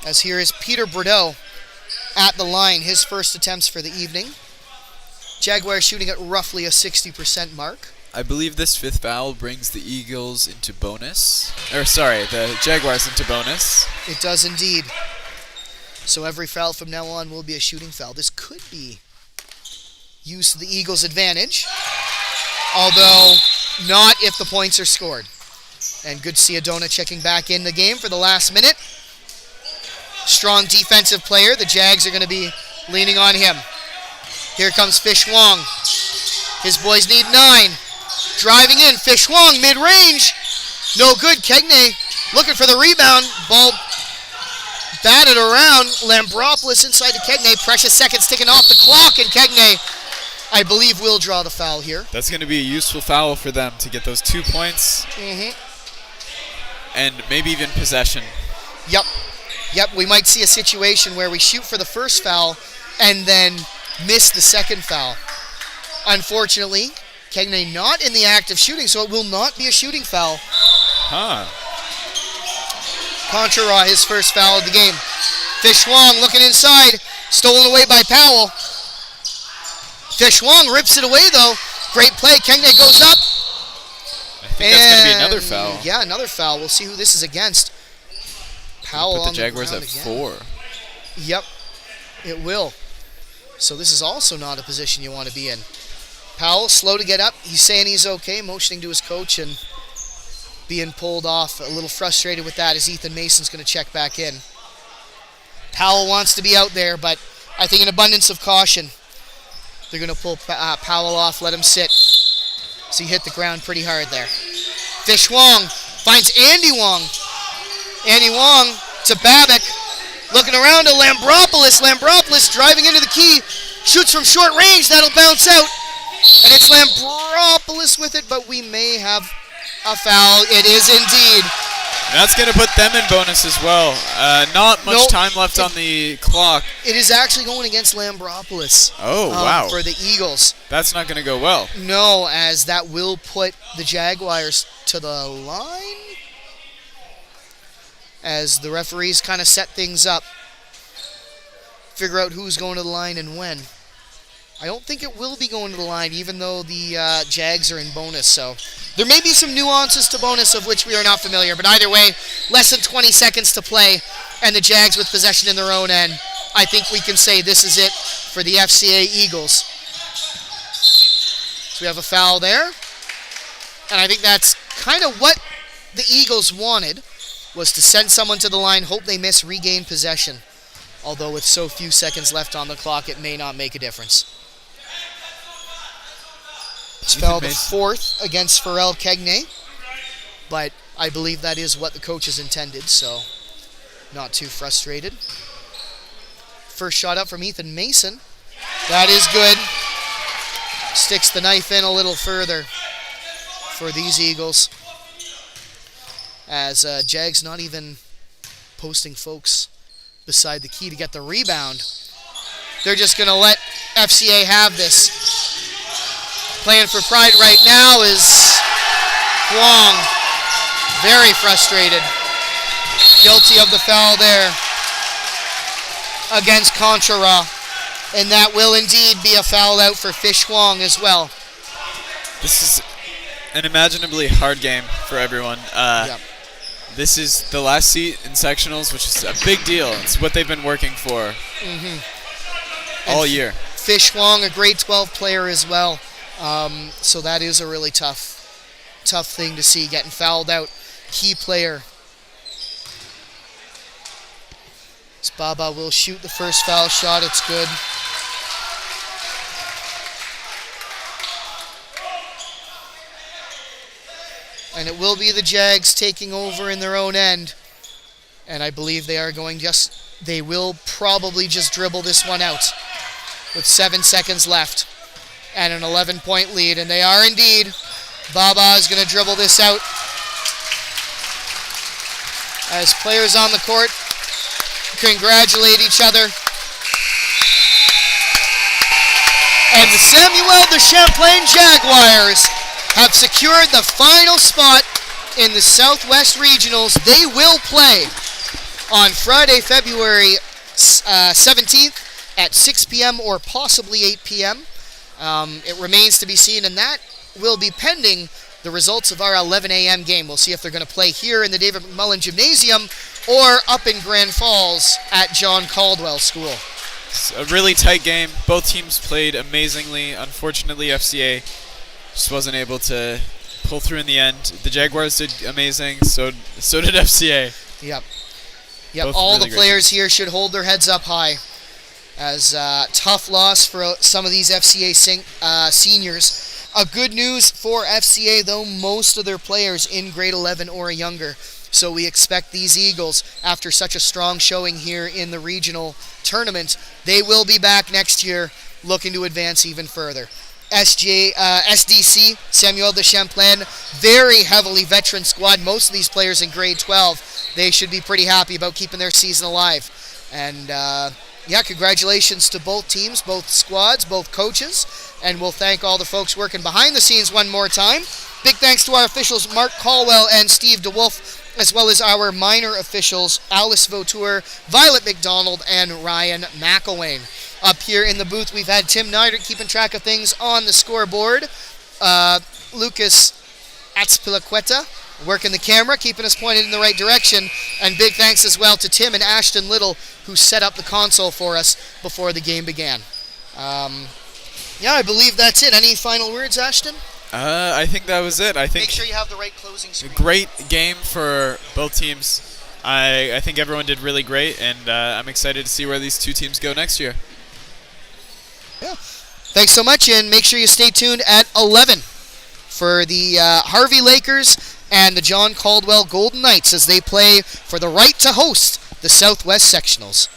As here is Peter Bordeaux at the line, his first attempts for the evening. Jaguars shooting at roughly a 60% mark. I believe this 5th foul brings the Eagles into bonus. The Jaguars into bonus. It does indeed. So every foul from now on will be a shooting foul. This could be used to the Eagles' advantage, although not if the points are scored. And good to see Adona checking back in the game for the last minute. strong defensive player. The Jags are going to be leaning on him. Here comes Fish Wong. His boys need 9. Driving in, Fish Wong, mid-range. No good. Kegney looking for the rebound. Ball batted around. Lambropoulos inside to Kegney. Precious seconds ticking off the clock, and Kegney, I believe, will draw the foul here. That's going to be a useful foul for them to get those 2 points. And maybe even possession. Yep, we might see a situation where we shoot for the first foul and then miss the second foul. Unfortunately, Kegney not in the act of shooting, so it will not be a shooting foul. Contra, his first foul of the game. Fish Wong looking inside, stolen away by Powell. Fish Wong rips it away though. Great play. Kegney goes up. I think that's going to be another foul. Yeah, another foul. We'll see who this is against. Powell put the Jaguars at 4. Yep, it will. So this is also not a position you want to be in. Powell, slow to get up. He's saying he's okay, motioning to his coach and being pulled off. A little frustrated with that as Ethan Mason's going to check back in. Powell wants to be out there, but I think in abundance of caution, they're going to pull Powell off, let him sit. So he hit the ground pretty hard there. Fish Wong finds Andy Wong. Andy Wong to Babbitt. Looking around to Lambropoulos. Lambropoulos driving into the key. Shoots from short range. That'll bounce out. And it's Lambropoulos with it, but we may have a foul. It is indeed. That's going to put them in bonus as well. Not much time left on the clock. It is actually going against Lambropoulos. Oh, wow. For the Eagles. That's not going to go well. No, as that will put the Jaguars to the line. As the referees kind of set things up. Figure out who's going to the line and when. I don't think it will be going to the line, even though the Jags are in bonus. So there may be some nuances to bonus of which we are not familiar. But either way, less than 20 seconds to play, and the Jags with possession in their own end. I think we can say this is it for the FCA Eagles. So we have a foul there. And I think that's kind of what the Eagles wanted, was to send someone to the line, hope they miss, regain possession. Although with so few seconds left on the clock, it may not make a difference. It's foul the 4th against Pharrell Kegney, but I believe that is what the coaches intended, so not too frustrated. First shot up from Ethan Mason. That is good. Sticks the knife in a little further for these Eagles. As Jags not even posting folks beside the key to get the rebound. They're just going to let FCA have this. Playing for pride right now is Huang. Very frustrated. Guilty of the foul there against Contra. And that will indeed be a foul out for Fish Huang as well. This is an imaginably hard game for everyone. Yep. This is the last seat in sectionals, which is a big deal. It's what they've been working for all year. Fish Wong, a grade 12 player as well. So that is a really tough thing to see, getting fouled out. Key player. So Baba will shoot the first foul shot. It's good. And it will be the Jags taking over in their own end. And I believe they will probably just dribble this one out with 7 seconds left and an 11-point lead. And they are indeed. Baba is going to dribble this out. As players on the court congratulate each other. And the Samuel de Champlain Jaguars have secured the final spot in the South-West Regionals. They will play on Friday, February 17th at 6 p.m. or possibly 8 p.m. It remains to be seen, and that will be pending the results of our 11 a.m. game. We'll see if they're going to play here in the David McMullen Gymnasium or up in Grand Falls at John Caldwell School. It's a really tight game. Both teams played amazingly. Unfortunately, FCA just wasn't able to pull through in the end. The Jaguars did amazing, so did FCA. Yep. Yep, Both all really the great players teams. here should hold their heads up high. As tough loss for some of these FCA seniors. Good news for FCA, though, most of their players in grade 11 or younger. So we expect these Eagles, after such a strong showing here in the regional tournament, they will be back next year looking to advance even further. SDC, Samuel de Champlain, very heavily veteran squad. Most of these players in grade 12, they should be pretty happy about keeping their season alive. And yeah, congratulations to both teams, both squads, both coaches, and we'll thank all the folks working behind the scenes one more time. Big thanks to our officials, Mark Caldwell and Steve DeWolf, as well as our minor officials, Alice Vautour, Violet McDonald, and Ryan McElwain. Up here in the booth, we've had Tim Neidert keeping track of things on the scoreboard. Lucas Atspilaqueta working the camera, keeping us pointed in the right direction. And big thanks as well to Tim and Ashton Little, who set up the console for us before the game began. Yeah, I believe that's it. Any final words, Ashton? I think that was it. I think Make sure you have the right closing screen. great game for both teams. I think everyone did really great, and I'm excited to see where these two teams go next year. Yeah. Thanks so much, and make sure you stay tuned at 11 for the Harvey Lakers and the John Caldwell Golden Knights as they play for the right to host the South-West Sectionals.